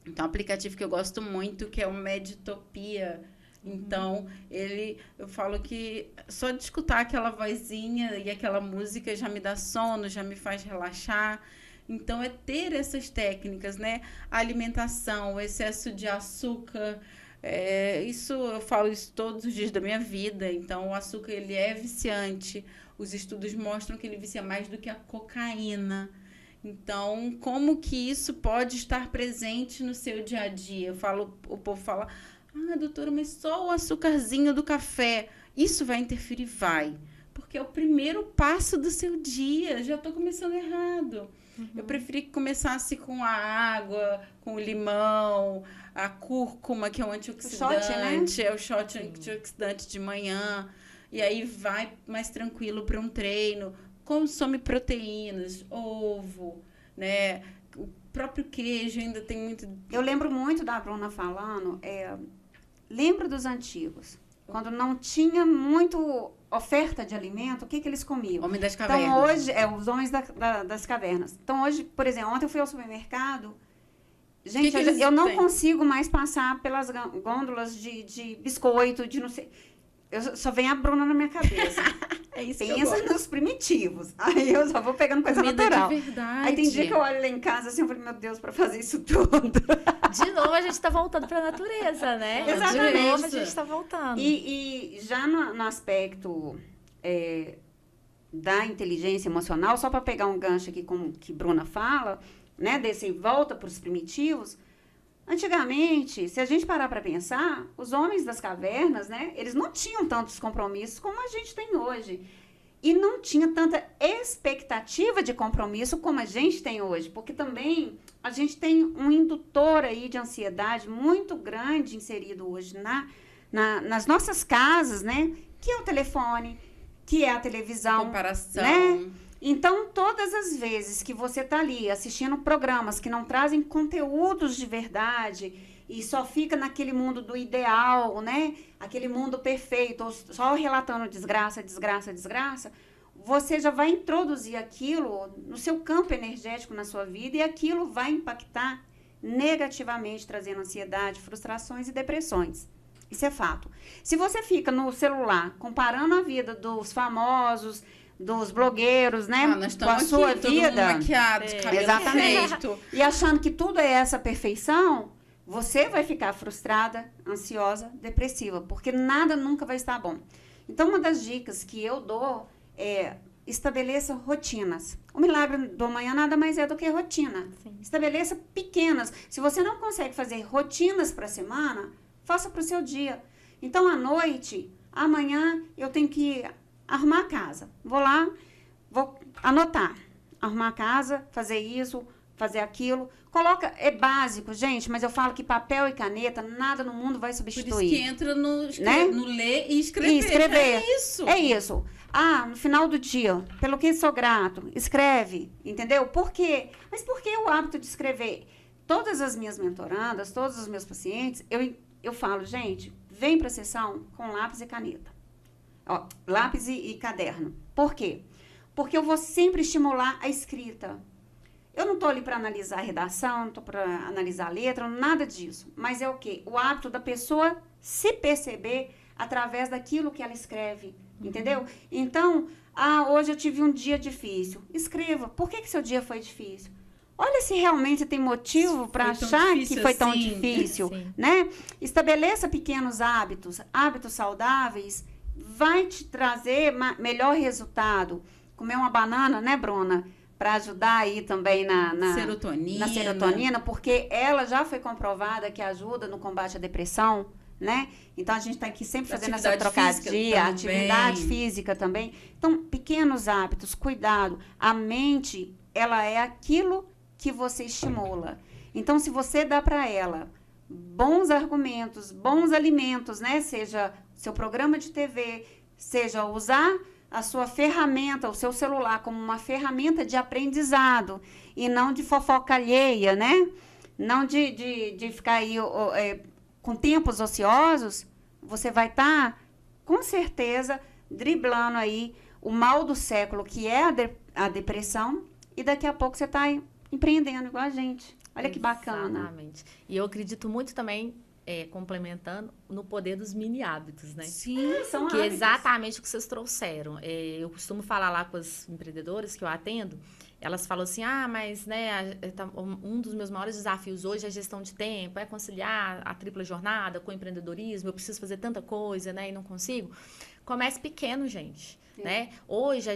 Então, um aplicativo que eu gosto muito, que é o Meditopia. Então, eu falo que só de escutar aquela vozinha e aquela música já me dá sono, já me faz relaxar. Então, é ter essas técnicas, né? A alimentação, o excesso de açúcar, eu falo isso todos os dias da minha vida. Então, o açúcar, ele é viciante. Os estudos mostram que ele vicia mais do que a cocaína. Então, como que isso pode estar presente no seu dia a dia? O povo fala, doutora, mas só o açúcarzinho do café, isso vai interferir? Vai. Porque é o primeiro passo do seu dia, já estou começando errado. Eu preferi que começasse com a água, com o limão, a cúrcuma, que é um antioxidante, é o shot antioxidante de manhã, e aí vai mais tranquilo para um treino. Consome proteínas, ovo, né? O próprio queijo ainda tem muito... Eu lembro muito da Bruna falando, lembro dos antigos, quando não tinha muito oferta de alimento, o que eles comiam? Homem das cavernas. Então, hoje, os homens das cavernas. Então, hoje, por exemplo, ontem eu fui ao supermercado, gente, eu não consigo mais passar pelas gôndolas de biscoito, de não sei... Só vem a Bruna na minha cabeça. É isso. Pensa nos primitivos. Aí eu só vou pegando coisa natural. De verdade. Aí tem dia que eu olho lá em casa assim, eu falei, meu Deus, pra fazer isso tudo. De novo a gente tá voltando pra natureza, né? Exatamente. De novo a gente tá voltando. E já no aspecto da inteligência emocional, só para pegar um gancho aqui com o que Bruna fala, né, desse volta pros primitivos. Antigamente, se a gente parar para pensar, os homens das cavernas, né, eles não tinham tantos compromissos como a gente tem hoje. E não tinha tanta expectativa de compromisso como a gente tem hoje. Porque também a gente tem um indutor aí de ansiedade muito grande inserido hoje nas nossas casas, né? Que é o telefone, que é a televisão. Comparação. Né? Então, todas as vezes que você está ali assistindo programas que não trazem conteúdos de verdade e só fica naquele mundo do ideal, né? Aquele mundo perfeito, ou só relatando desgraça, desgraça, desgraça, você já vai introduzir aquilo no seu campo energético na sua vida e aquilo vai impactar negativamente, trazendo ansiedade, frustrações e depressões. Isso é fato. Se você fica no celular comparando a vida dos famosos, dos blogueiros, né, nós com a aqui, sua todo vida, mundo maquiado, de cabelo exatamente, feito. E achando que tudo é essa perfeição, você vai ficar frustrada, ansiosa, depressiva, porque nada nunca vai estar bom. Então, uma das dicas que eu dou é estabeleça rotinas. O milagre do amanhã nada mais é do que rotina. Sim. Estabeleça pequenas. Se você não consegue fazer rotinas para a semana, faça para o seu dia. Então, à noite, amanhã eu tenho que arrumar a casa. Vou lá, vou anotar. Arrumar a casa, fazer isso, fazer aquilo. Coloca, é básico, gente, mas eu falo que papel e caneta, nada no mundo vai substituir. Por isso que entra no ler e escrever. E escrever. É isso. É isso. No final do dia, pelo que sou grato, escreve, entendeu? Por quê? Mas por que o hábito de escrever? Todas as minhas mentorandas, todos os meus pacientes, eu falo, gente, vem para a sessão com lápis e caneta. Lápis e caderno. Por quê? Porque eu vou sempre estimular a escrita. Eu não estou ali para analisar a redação, não estou para analisar a letra, nada disso. Mas é o quê? O hábito da pessoa se perceber através daquilo que ela escreve. Entendeu? Então, hoje eu tive um dia difícil. Escreva. Por que seu dia foi difícil? Olha se realmente tem motivo para achar que foi tão difícil. Né? Estabeleça pequenos hábitos saudáveis, vai te trazer melhor resultado. Comer uma banana, né, Bruna? Para ajudar aí também na serotonina, porque ela já foi comprovada que ajuda no combate à depressão, né? Então, a gente está aqui sempre fazendo essa trocadilha, atividade física também. Então, pequenos hábitos, cuidado. A mente, ela é aquilo que você estimula. Então, se você dá para ela bons argumentos, bons alimentos, né? Seja seu programa de TV, seja usar a sua ferramenta, o seu celular, como uma ferramenta de aprendizado e não de fofoca alheia, né? Não de ficar aí com tempos ociosos, você vai estar, com certeza, driblando aí o mal do século, que é a depressão, e daqui a pouco você está empreendendo igual a gente. Olha que bacana. Exatamente. E eu acredito muito também, complementando, no poder dos mini hábitos, né? Sim, são Que é hábitos. exatamente o que vocês trouxeram. Eu costumo falar lá com as empreendedoras que eu atendo, elas falam assim, mas né, um dos meus maiores desafios hoje é a gestão de tempo, é conciliar a tripla jornada com o empreendedorismo, eu preciso fazer tanta coisa, né, e não consigo. Comece pequeno, gente. Né? Hoje,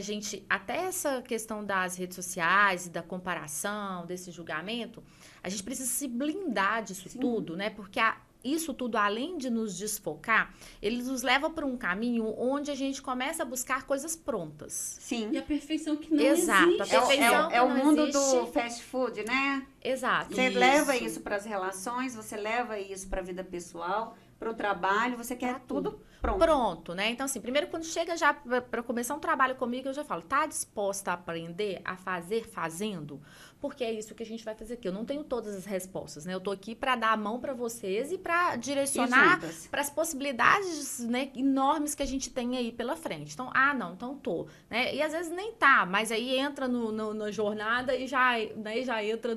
até essa questão das redes sociais, da comparação, desse julgamento, a gente precisa se blindar disso tudo, né? Porque isso tudo, além de nos desfocar, ele nos leva para um caminho onde a gente começa a buscar coisas prontas. Sim. E a perfeição que não Exato, existe. a perfeição que É o não mundo existe. do fast food, né? Exato. Você leva isso para as relações, você leva isso para a vida pessoal, para o trabalho, você quer tudo pronto. Pronto, né? Então, assim, primeiro quando chega já para começar um trabalho comigo, eu já falo, tá disposta a aprender a fazer fazendo? Porque é isso que a gente vai fazer aqui. Eu não tenho todas as respostas, né? Eu tô aqui para dar a mão para vocês e para direcionar para as possibilidades, né, enormes que a gente tem aí pela frente. Então, então tô, né? E às vezes nem tá, mas aí entra na jornada e já entra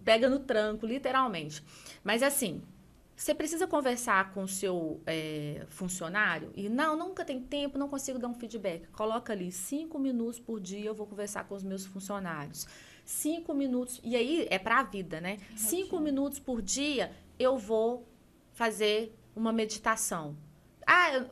pega no tranco, literalmente. Mas assim, você precisa conversar com o seu funcionário e nunca tem tempo, não consigo dar um feedback. Coloca ali 5 minutos por dia, eu vou conversar com os meus funcionários. 5 minutos, e aí é para a vida, né? 5 minutos por dia eu vou fazer uma meditação.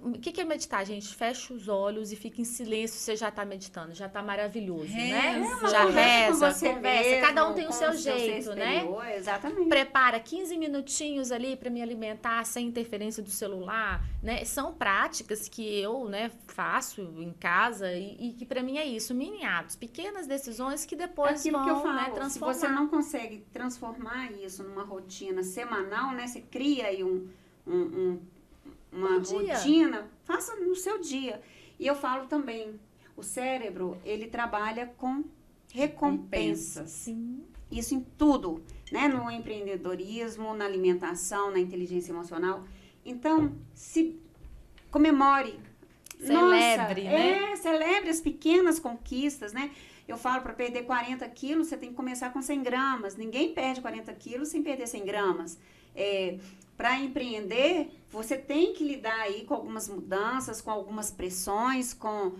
O que é meditar, gente? Fecha os olhos e fica em silêncio, você já está meditando, já está maravilhoso, né? Já reza, conversa, cada um tem o seu jeito, né? Exatamente. Prepara 15 minutinhos ali para me alimentar sem interferência do celular, né? São práticas que eu, né, faço em casa e que para mim é isso, mini hábitos, pequenas decisões que depois aquilo vão, que eu falo, né, transformar. Se você não consegue transformar isso numa rotina semanal, né? Você cria aí uma rotina, faça no seu dia. E eu falo também, o cérebro, ele trabalha com recompensas. Sim. Isso em tudo, né? No empreendedorismo, na alimentação, na inteligência emocional. Então, comemore. Celebre, né? Celebre as pequenas conquistas, né? Eu falo, para perder 40 quilos, você tem que começar com 100 gramas. Ninguém perde 40 quilos sem perder 100 gramas. Para empreender, você tem que lidar aí com algumas mudanças, com algumas pressões, com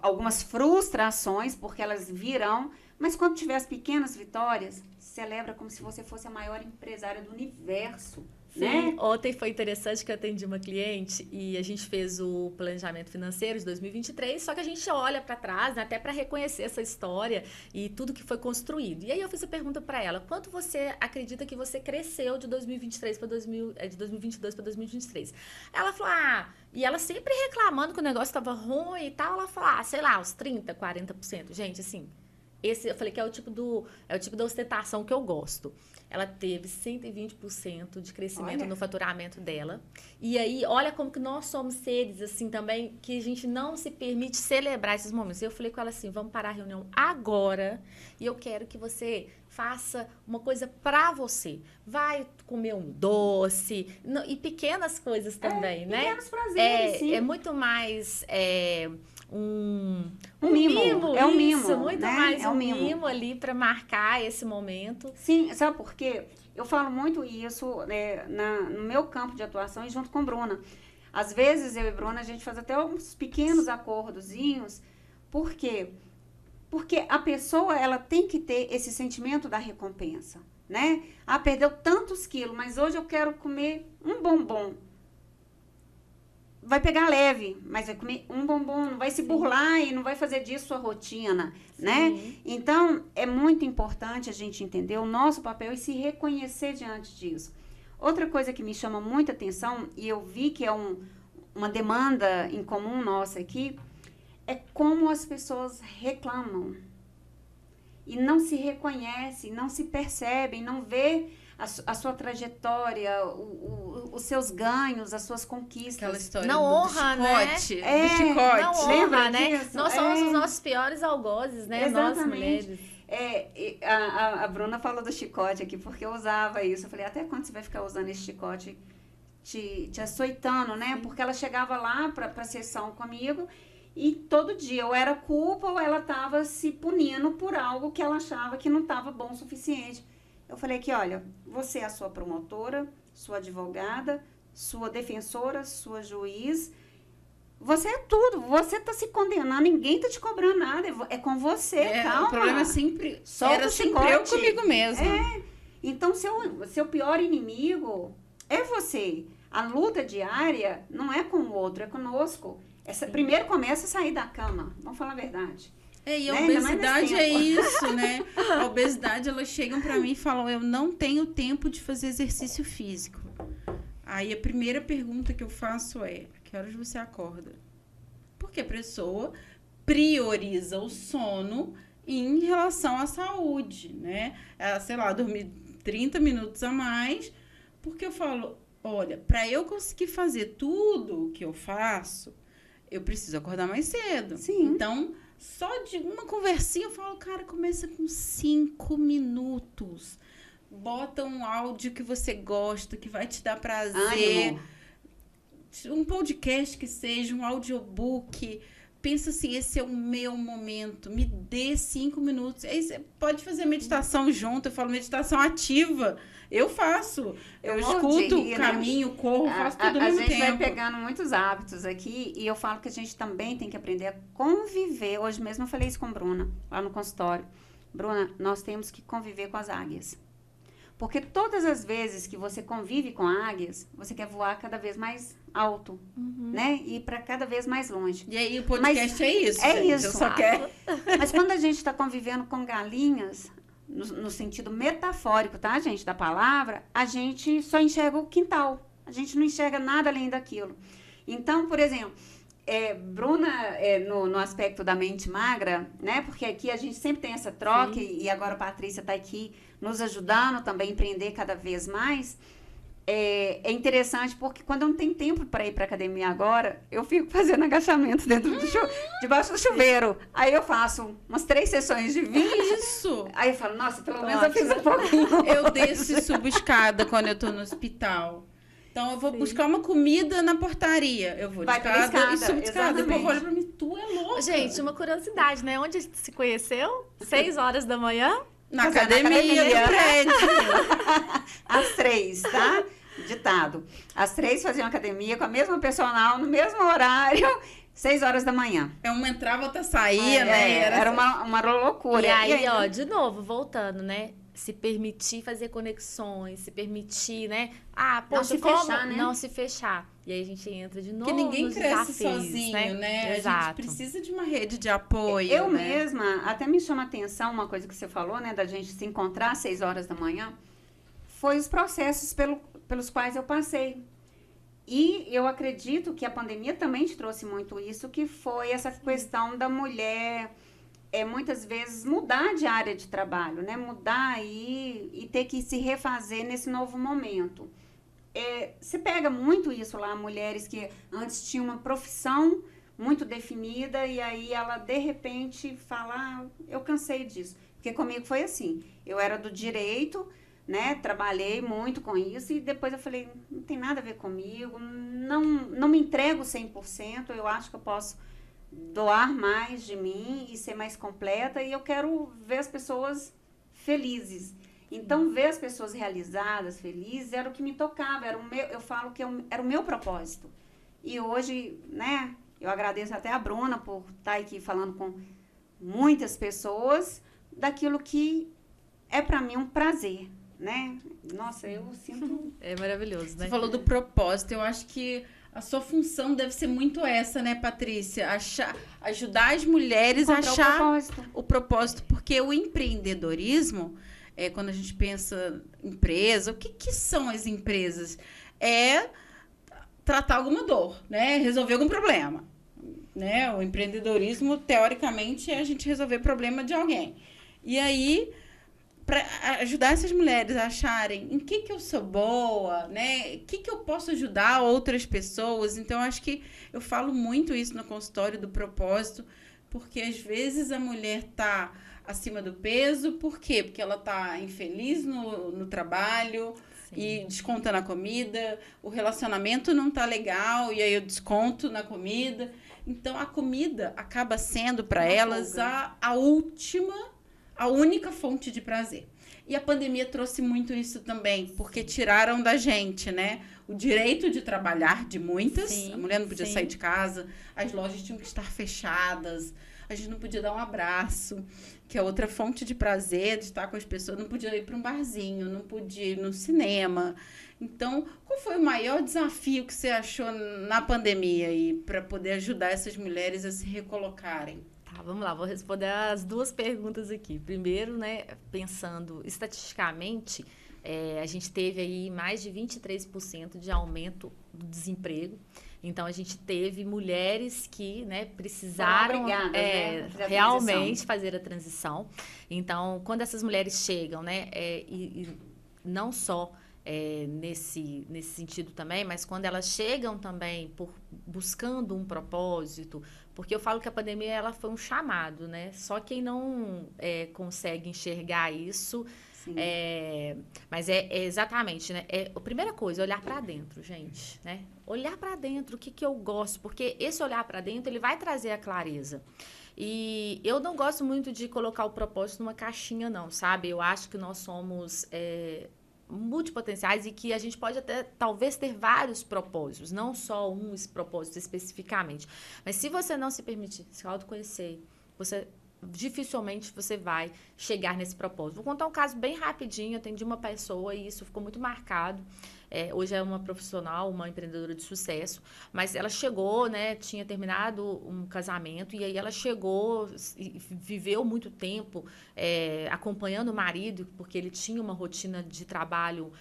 algumas frustrações, porque elas virão. Mas quando tiver as pequenas vitórias, celebra como se você fosse a maior empresária do universo. Sim, né? Ontem foi interessante que eu atendi uma cliente e a gente fez o planejamento financeiro de 2023, só que a gente olha para trás, né, até para reconhecer essa história e tudo que foi construído. E aí eu fiz a pergunta para ela, quanto você acredita que você cresceu de 2023 para de 2022 para 2023? Ela falou, e ela sempre reclamando que o negócio estava ruim e tal, ela falou, sei lá, uns 30%, 40%. Gente, assim, eu falei que é o tipo da ostentação que eu gosto. Ela teve 120% de crescimento no faturamento dela. E aí, olha como que nós somos seres, assim, também, que a gente não se permite celebrar esses momentos. Eu falei com ela assim, vamos parar a reunião agora e eu quero que você faça uma coisa pra você. Vai comer um doce, e pequenas coisas também, né? Pequenos prazeres, sim. É muito mais... um mimo. É um mimo. Isso, muito né? mais um mimo ali para marcar esse momento. Sim, sabe por quê? Eu falo muito isso no meu campo de atuação e junto com Bruna. Às vezes, eu e Bruna, a gente faz até uns pequenos acordozinhos. Por quê? Porque a pessoa, ela tem que ter esse sentimento da recompensa, né? Perdeu tantos quilos, mas hoje eu quero comer um bombom. Vai pegar leve, mas vai comer um bombom, não vai se burlar e não vai fazer disso sua rotina, né? Então, é muito importante a gente entender o nosso papel e se reconhecer diante disso. Outra coisa que me chama muita atenção, e eu vi que é uma demanda em comum nossa aqui, é como as pessoas reclamam. E não se reconhecem, não se percebem, não vê a sua trajetória, os seus ganhos, as suas conquistas. Aquela história Não honra, do chicote. né? Do chicote. Não Lembra honra, né? disso? Nós somos os nossos piores algozes, né? Nós, Exatamente. mulheres. A Bruna falou do chicote aqui, porque eu usava isso. Eu falei, até quando você vai ficar usando esse chicote te açoitando, né? Porque ela chegava lá para a sessão comigo e todo dia ou era culpa ou ela estava se punindo por algo que ela achava que não estava bom o suficiente. Eu falei que, olha, você é a sua promotora, sua advogada, sua defensora, sua juiz. Você é tudo. Você está se condenando, ninguém está te cobrando nada. É com você, calma. O problema sempre Solta era o sempre eu chicote. comigo mesma. Então, seu pior inimigo é você. A luta diária não é com o outro, é conosco. Primeiro começa a sair da cama. Vamos falar a verdade. E a Né? Ainda mais obesidade nesse é tempo. isso, né? A obesidade, elas chegam pra mim e falam, eu não tenho tempo de fazer exercício físico. Aí a primeira pergunta que eu faço é, que horas você acorda? Porque a pessoa prioriza o sono em relação à saúde, né? Ela, sei lá, dormir 30 minutos a mais, porque eu falo, olha, para eu conseguir fazer tudo o que eu faço, eu preciso acordar mais cedo. Sim. Então, só de uma conversinha eu falo, cara, começa com 5 minutos. Bota um áudio que você gosta, que vai te dar prazer. Ânimo. Um podcast que seja, um audiobook. Pensa assim, esse é o meu momento. Me dê 5 minutos. Aí você pode fazer meditação junto. Eu falo meditação ativa. Eu faço. Eu escuto, rir, caminho, corro, faço tudo ao a mesmo gente vai tempo. pegando muitos hábitos aqui e eu falo que a gente também tem que aprender a conviver. Hoje mesmo eu falei isso com a Bruna, lá no consultório. Bruna, nós temos que conviver com as águias. Porque todas as vezes que você convive com águias, você quer voar cada vez mais alto, né? E para cada vez mais longe. E aí o podcast é isso, É gente. isso. Eu só quero... Mas quando a gente está convivendo com galinhas, no sentido metafórico, tá, gente, da palavra, a gente só enxerga o quintal. A gente não enxerga nada além daquilo. Então, por exemplo, Bruna, no aspecto da mente magra, né? Porque aqui a gente sempre tem essa troca e agora a Patrícia está aqui nos ajudando também a empreender cada vez mais. É interessante porque quando eu não tenho tempo para ir para academia agora, eu fico fazendo agachamento dentro debaixo do chuveiro. Aí eu faço umas 3 sessões de 20. Isso! Aí eu falo, nossa, pelo menos eu fiz um pouquinho. Eu desço e subo escada quando eu tô no hospital. Então, eu vou buscar uma comida na portaria. Eu vou de Vai pela escada e escada, subo de escada. O povo exatamente. olha pra mim, tu é louca. Gente, uma curiosidade, né? Onde a gente se conheceu? 6 horas da manhã? Na Mas é na academia do academia. prédio. Às 3, tá? Ditado. Às 3 faziam academia com a mesma personal, no mesmo horário, 6 horas da manhã. Uma entrava, outra saía, né? Era uma loucura. E aí, ainda- ó, de novo, voltando, né? Se permitir fazer conexões, se permitir, né? Ah, Não poxa, se como fechar, né? não se fechar? E aí a gente entra de novo Porque ninguém nos cresce desafios, sozinho, né? A gente Exato. precisa de uma rede de apoio, Eu né? mesma, até me chama a atenção uma coisa que você falou, né? Da gente se encontrar às 6 horas da manhã. Foi os processos pelos quais eu passei. E eu acredito que a pandemia também te trouxe muito isso, que foi essa questão da mulher, muitas vezes, mudar de área de trabalho, né? Mudar e ter que se refazer nesse novo momento. Você pega muito isso lá, mulheres que antes tinham uma profissão muito definida e aí ela, de repente, fala, eu cansei disso. Porque comigo foi assim, eu era do direito, né? Trabalhei muito com isso e depois eu falei, não tem nada a ver comigo, não me entrego 100%, eu acho que eu posso doar mais de mim e ser mais completa e eu quero ver as pessoas felizes. Então, ver as pessoas realizadas, felizes, era o que me tocava, eu falo que era o meu propósito. E hoje, né, eu agradeço até a Bruna por estar aqui falando com muitas pessoas daquilo que é para mim um prazer, né? Nossa, eu sinto... É maravilhoso, né? Você falou do propósito. Eu acho que a sua função deve ser muito essa, né, Patrícia? Ajudar as mulheres a Encontrar o achar propósito. o propósito. Porque o empreendedorismo, quando a gente pensa em empresa, o que são as empresas? É tratar alguma dor, né? Resolver algum problema. Né? O empreendedorismo, teoricamente, é a gente resolver problema de alguém. E aí, para ajudar essas mulheres a acharem em que eu sou boa, né? O que eu posso ajudar outras pessoas. Então, acho que eu falo muito isso no consultório do propósito, porque às vezes a mulher tá acima do peso, por quê? Porque ela tá infeliz no trabalho, Sim. e desconta na comida, o relacionamento não tá legal, e aí eu desconto na comida. Então, a comida acaba sendo para elas a única fonte de prazer. E a pandemia trouxe muito isso também, porque tiraram da gente, né? O direito de trabalhar de muitas. Sim, a mulher não podia sim. sair de casa, as lojas tinham que estar fechadas, a gente não podia dar um abraço, que é outra fonte de prazer, de estar com as pessoas. Não podia ir para um barzinho, não podia ir no cinema. Então, qual foi o maior desafio que você achou na pandemia aí para poder ajudar essas mulheres a se recolocarem? Tá, vamos lá, vou responder as duas perguntas aqui. Primeiro, né, pensando estatisticamente, a gente teve aí mais de 23% de aumento do desemprego. Então, a gente teve mulheres que, né, precisaram realmente fazer a transição. Então, quando essas mulheres chegam, né, e não só nesse sentido também, mas quando elas chegam também buscando um propósito, porque eu falo que a pandemia ela foi um chamado, né? Só quem não consegue enxergar isso. Mas exatamente, né? A primeira coisa, olhar para dentro, gente, né? Olhar para dentro, o que eu gosto, porque esse olhar para dentro, ele vai trazer a clareza. E eu não gosto muito de colocar o propósito numa caixinha, não, sabe? Eu acho que nós somos multipotenciais e que a gente pode até, talvez, ter vários propósitos, não só um propósito especificamente. Mas se você não se permitir se autoconhecer, dificilmente você vai chegar nesse propósito. Vou contar um caso bem rapidinho. Eu atendi uma pessoa e isso ficou muito marcado. Hoje é uma profissional, uma empreendedora de sucesso, mas ela chegou, né, tinha terminado um casamento e aí ela chegou e viveu muito tempo acompanhando o marido, porque ele tinha uma rotina de trabalho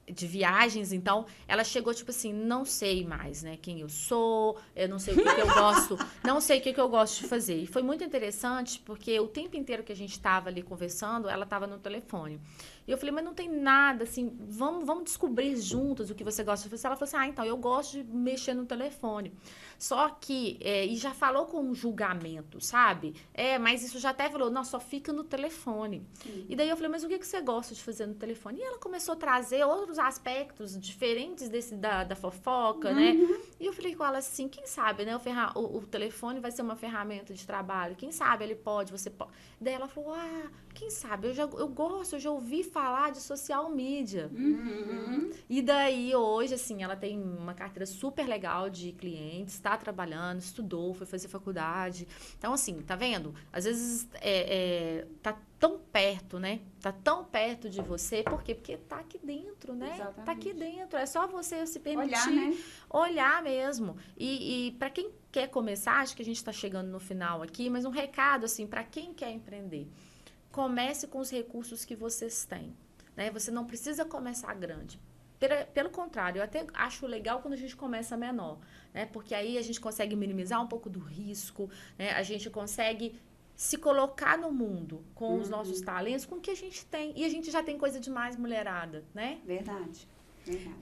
de viagens, então ela chegou tipo assim, não sei mais, né, quem eu sou, eu não sei o que eu gosto, não sei o que eu gosto de fazer. E foi muito interessante, porque o tempo inteiro que a gente estava ali conversando, ela estava no telefone. E eu falei, mas não tem nada, assim, vamos descobrir juntos o que você gosta de fazer. Ela falou assim, então, eu gosto de mexer no telefone. Só que, e já falou com um julgamento, sabe? Mas isso já até falou, não, só fica no telefone. Sim. E daí eu falei, mas o que você gosta de fazer no telefone? E ela começou a trazer outros aspectos diferentes da fofoca, né? E eu falei com ela assim, quem sabe, né? O telefone vai ser uma ferramenta de trabalho. Quem sabe ele você pode. Daí ela falou, quem sabe? Eu gosto, eu já ouvi falar de social media. E daí, hoje, assim, ela tem uma carteira super legal de clientes, está trabalhando, estudou, foi fazer faculdade. Então, assim, tá vendo? Às vezes, tá tão perto, né? Tá tão perto de você. Por quê? Porque tá aqui dentro, né? Exatamente. Tá aqui dentro. É só você se permitir. Olhar, né? Olhar mesmo. E para quem quer começar, acho que a gente está chegando no final aqui, mas um recado, assim, para quem quer empreender. Comece com os recursos que vocês têm, né? Você não precisa começar grande. Pelo contrário, eu até acho legal quando a gente começa menor, né? Porque aí a gente consegue minimizar um pouco do risco, né? A gente consegue se colocar no mundo com os nossos talentos, com o que a gente tem. E a gente já tem coisa demais, mulherada, né? Verdade.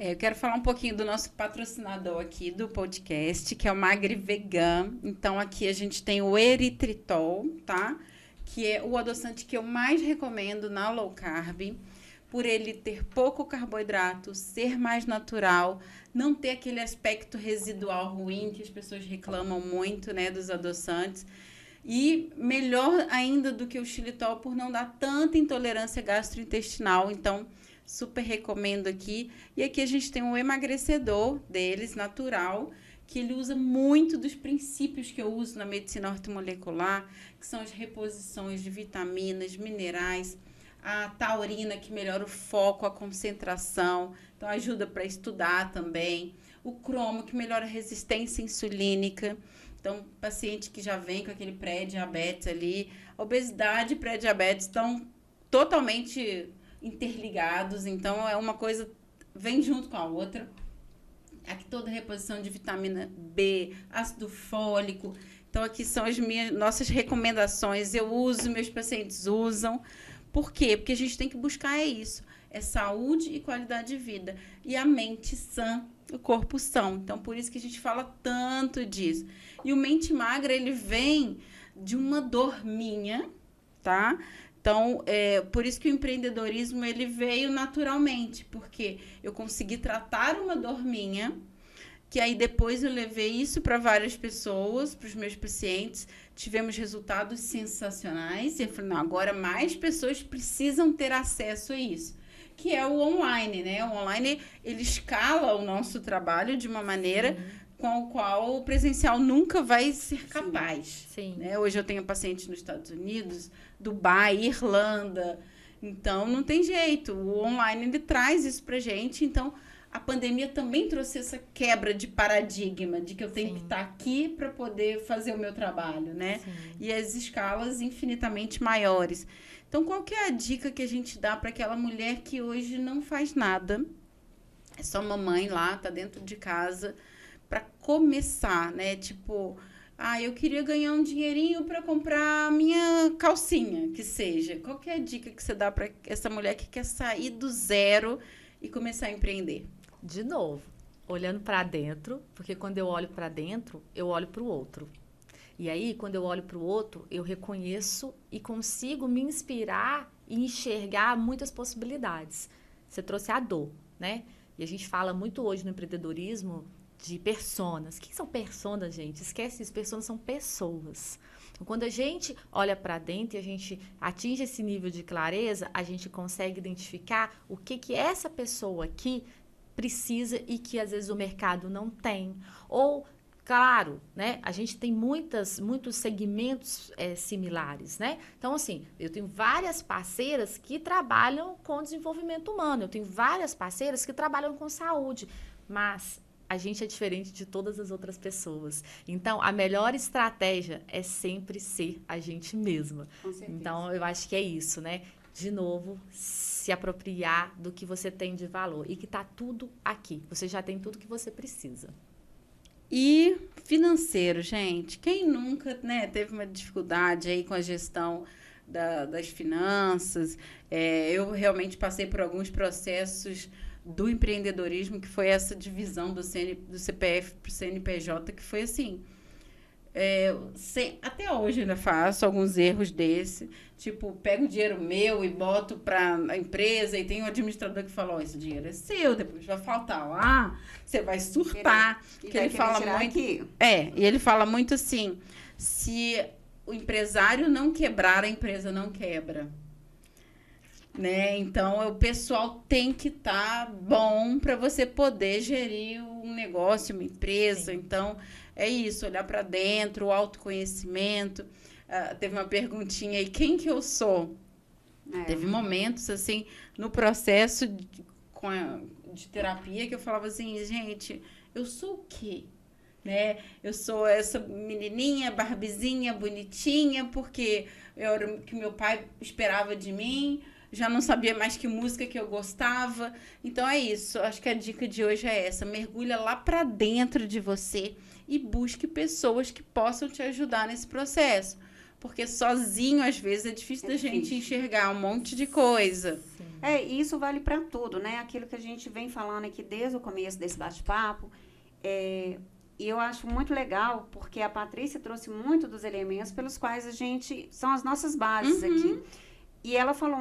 Eu quero falar um pouquinho do nosso patrocinador aqui do podcast, que é o Magri Vegan. Então, aqui a gente tem o eritritol, tá? Que é o adoçante que eu mais recomendo na low carb, por ele ter pouco carboidrato, ser mais natural, não ter aquele aspecto residual ruim que as pessoas reclamam muito, né, dos adoçantes. E melhor ainda do que o xilitol, por não dar tanta intolerância gastrointestinal. Então, super recomendo aqui. E aqui a gente tem um emagrecedor deles, natural, que ele usa muito dos princípios que eu uso na medicina ortomolecular, que são as reposições de vitaminas, minerais, a taurina, que melhora o foco, a concentração, então ajuda para estudar também, o cromo, que melhora a resistência insulínica, então paciente que já vem com aquele pré-diabetes ali, obesidade e pré-diabetes estão totalmente interligados, então é uma coisa, vem junto com a outra. Aqui toda a reposição de vitamina B, ácido fólico. Então, aqui são nossas recomendações. Eu uso, meus pacientes usam, Por quê? Porque a gente tem que buscar isso. É saúde e qualidade de vida. E a mente sã, o corpo são. Então, por isso que a gente fala tanto disso. E o Mente Magra, ele vem de uma dor minha, tá? Então, por isso que o empreendedorismo, ele veio naturalmente. Porque eu consegui tratar uma dor minha, que aí depois eu levei isso para várias pessoas, para os meus pacientes, tivemos resultados sensacionais, e eu falei, não, agora mais pessoas precisam ter acesso a isso, que é o online, né? O online, ele escala o nosso trabalho de uma maneira com a qual o presencial nunca vai ser capaz. Sim. Né? Hoje eu tenho pacientes nos Estados Unidos, Dubai, Irlanda, então não tem jeito, o online, ele traz isso pra gente, então a pandemia também trouxe essa quebra de paradigma, de que eu tenho que estar aqui para poder fazer o meu trabalho, né? Sim. E as escalas infinitamente maiores. Então, qual que é a dica que a gente dá para aquela mulher que hoje não faz nada? É só mamãe lá, tá dentro de casa, para começar, né? Tipo, eu queria ganhar um dinheirinho para comprar a minha calcinha, que seja. Qual que é a dica que você dá para essa mulher que quer sair do zero e começar a empreender? De novo, olhando para dentro, porque quando eu olho para dentro, eu olho para o outro. E aí, quando eu olho para o outro, eu reconheço e consigo me inspirar e enxergar muitas possibilidades. Você trouxe a dor, né? E a gente fala muito hoje no empreendedorismo de personas. O que são personas, gente? Esquece isso, personas são pessoas. Então, quando a gente olha para dentro e a gente atinge esse nível de clareza, a gente consegue identificar o que essa pessoa aqui precisa e que às vezes o mercado não tem. Ou, claro, né, a gente tem muitos segmentos similares, né? Então, assim, eu tenho várias parceiras que trabalham com desenvolvimento humano, eu tenho várias parceiras que trabalham com saúde, mas a gente é diferente de todas as outras pessoas. Então, a melhor estratégia é sempre ser a gente mesma. Com certeza. Então, eu acho que é isso, né? De novo, se apropriar do que você tem de valor e que está tudo aqui. Você já tem tudo que você precisa. E financeiro, gente. Quem nunca, né, teve uma dificuldade aí com a gestão das finanças? Eu realmente passei por alguns processos do empreendedorismo, que foi essa divisão do CPF para o CNPJ, que foi assim... até hoje ainda faço alguns erros desse, tipo, pego o dinheiro meu e boto para a empresa e tem um administrador que fala, esse dinheiro é seu, depois vai faltar lá, você vai surtar, que ele fala muito aqui. E ele fala muito assim, se o empresário não quebrar, a empresa não quebra, né? Então o pessoal tem que estar bom para você poder gerir um negócio, uma empresa. Sim. Então é isso, olhar para dentro, o autoconhecimento. Teve uma perguntinha aí, quem que eu sou? Teve momentos, assim, no processo de terapia que eu falava assim, gente, eu sou o quê? Né? Eu sou essa menininha, barbizinha, bonitinha, porque era o que meu pai esperava de mim, já não sabia mais que música que eu gostava. Então é isso, acho que a dica de hoje é essa, mergulha lá para dentro de você e busque pessoas que possam te ajudar nesse processo. Porque sozinho, às vezes, é difícil da gente enxergar um monte de coisa. Sim. E isso vale para tudo, né? Aquilo que a gente vem falando aqui desde o começo desse bate-papo. E eu acho muito legal, porque a Patrícia trouxe muito dos elementos pelos quais a gente... São as nossas bases aqui. E ela falou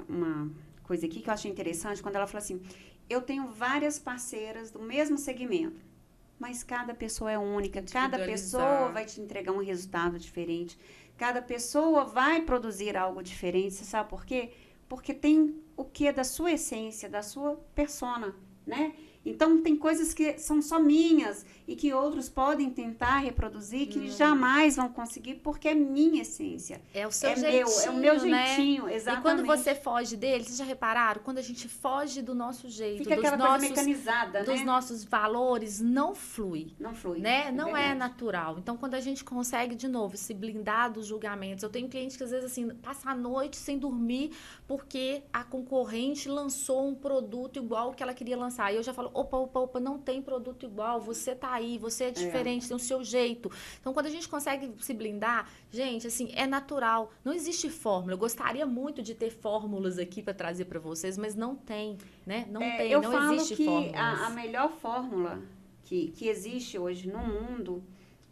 uma coisa aqui que eu achei interessante, quando ela falou assim, eu tenho várias parceiras do mesmo segmento. Mas cada pessoa é única, cada pessoa vai te entregar um resultado diferente, cada pessoa vai produzir algo diferente, você sabe por quê? Porque tem o que da sua essência, da sua persona, né? Então, tem coisas que são só minhas e que outros podem tentar reproduzir, que jamais vão conseguir, porque é minha essência. É o seu jeitinho, é o meu jeitinho, né? Exatamente. E quando você foge dele, vocês já repararam? Quando a gente foge do nosso jeito, fica aquela coisa mecanizada, dos nossos valores, não flui. Não flui. Né? Não é natural. Então, quando a gente consegue, de novo, se blindar dos julgamentos. Eu tenho clientes que, às vezes, assim, passam a noite sem dormir porque a concorrente lançou um produto igual que ela queria lançar. E eu já falo, opa, não tem produto igual, você tá aí, você é diferente, tem o seu jeito. Então, quando a gente consegue se blindar, gente, assim, é natural, não existe fórmula. Eu gostaria muito de ter fórmulas aqui para trazer para vocês, mas não tem, né? Não tem, eu não falo existe que fórmulas. a melhor fórmula que existe hoje no mundo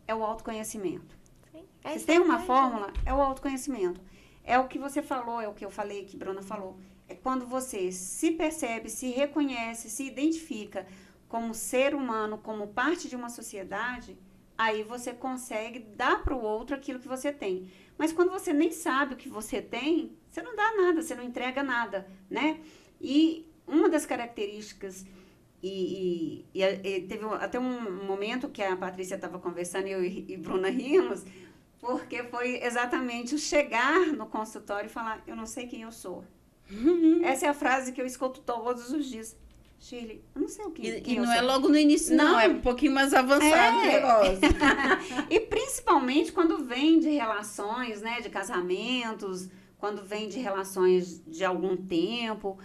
é o autoconhecimento. Sim, Se tem uma fórmula, é o autoconhecimento. É o que você falou, é o que eu falei, que Bruna falou. É quando você se percebe, se reconhece, se identifica como ser humano, como parte de uma sociedade, aí você consegue dar para o outro aquilo que você tem. Mas quando você nem sabe o que você tem, você não dá nada, você não entrega nada, né? E uma das características, e teve até um momento que a Patrícia estava conversando e eu e Bruna rimos, porque foi exatamente o chegar no consultório e falar, eu não sei quem eu sou. Essa é a frase que eu escuto todos os dias. Shirley, eu não sei o que E eu não sou. é logo no início, não. É um pouquinho mais avançado o negócio. E principalmente quando vem de relações, né, de casamentos, quando vem de relações de algum tempo,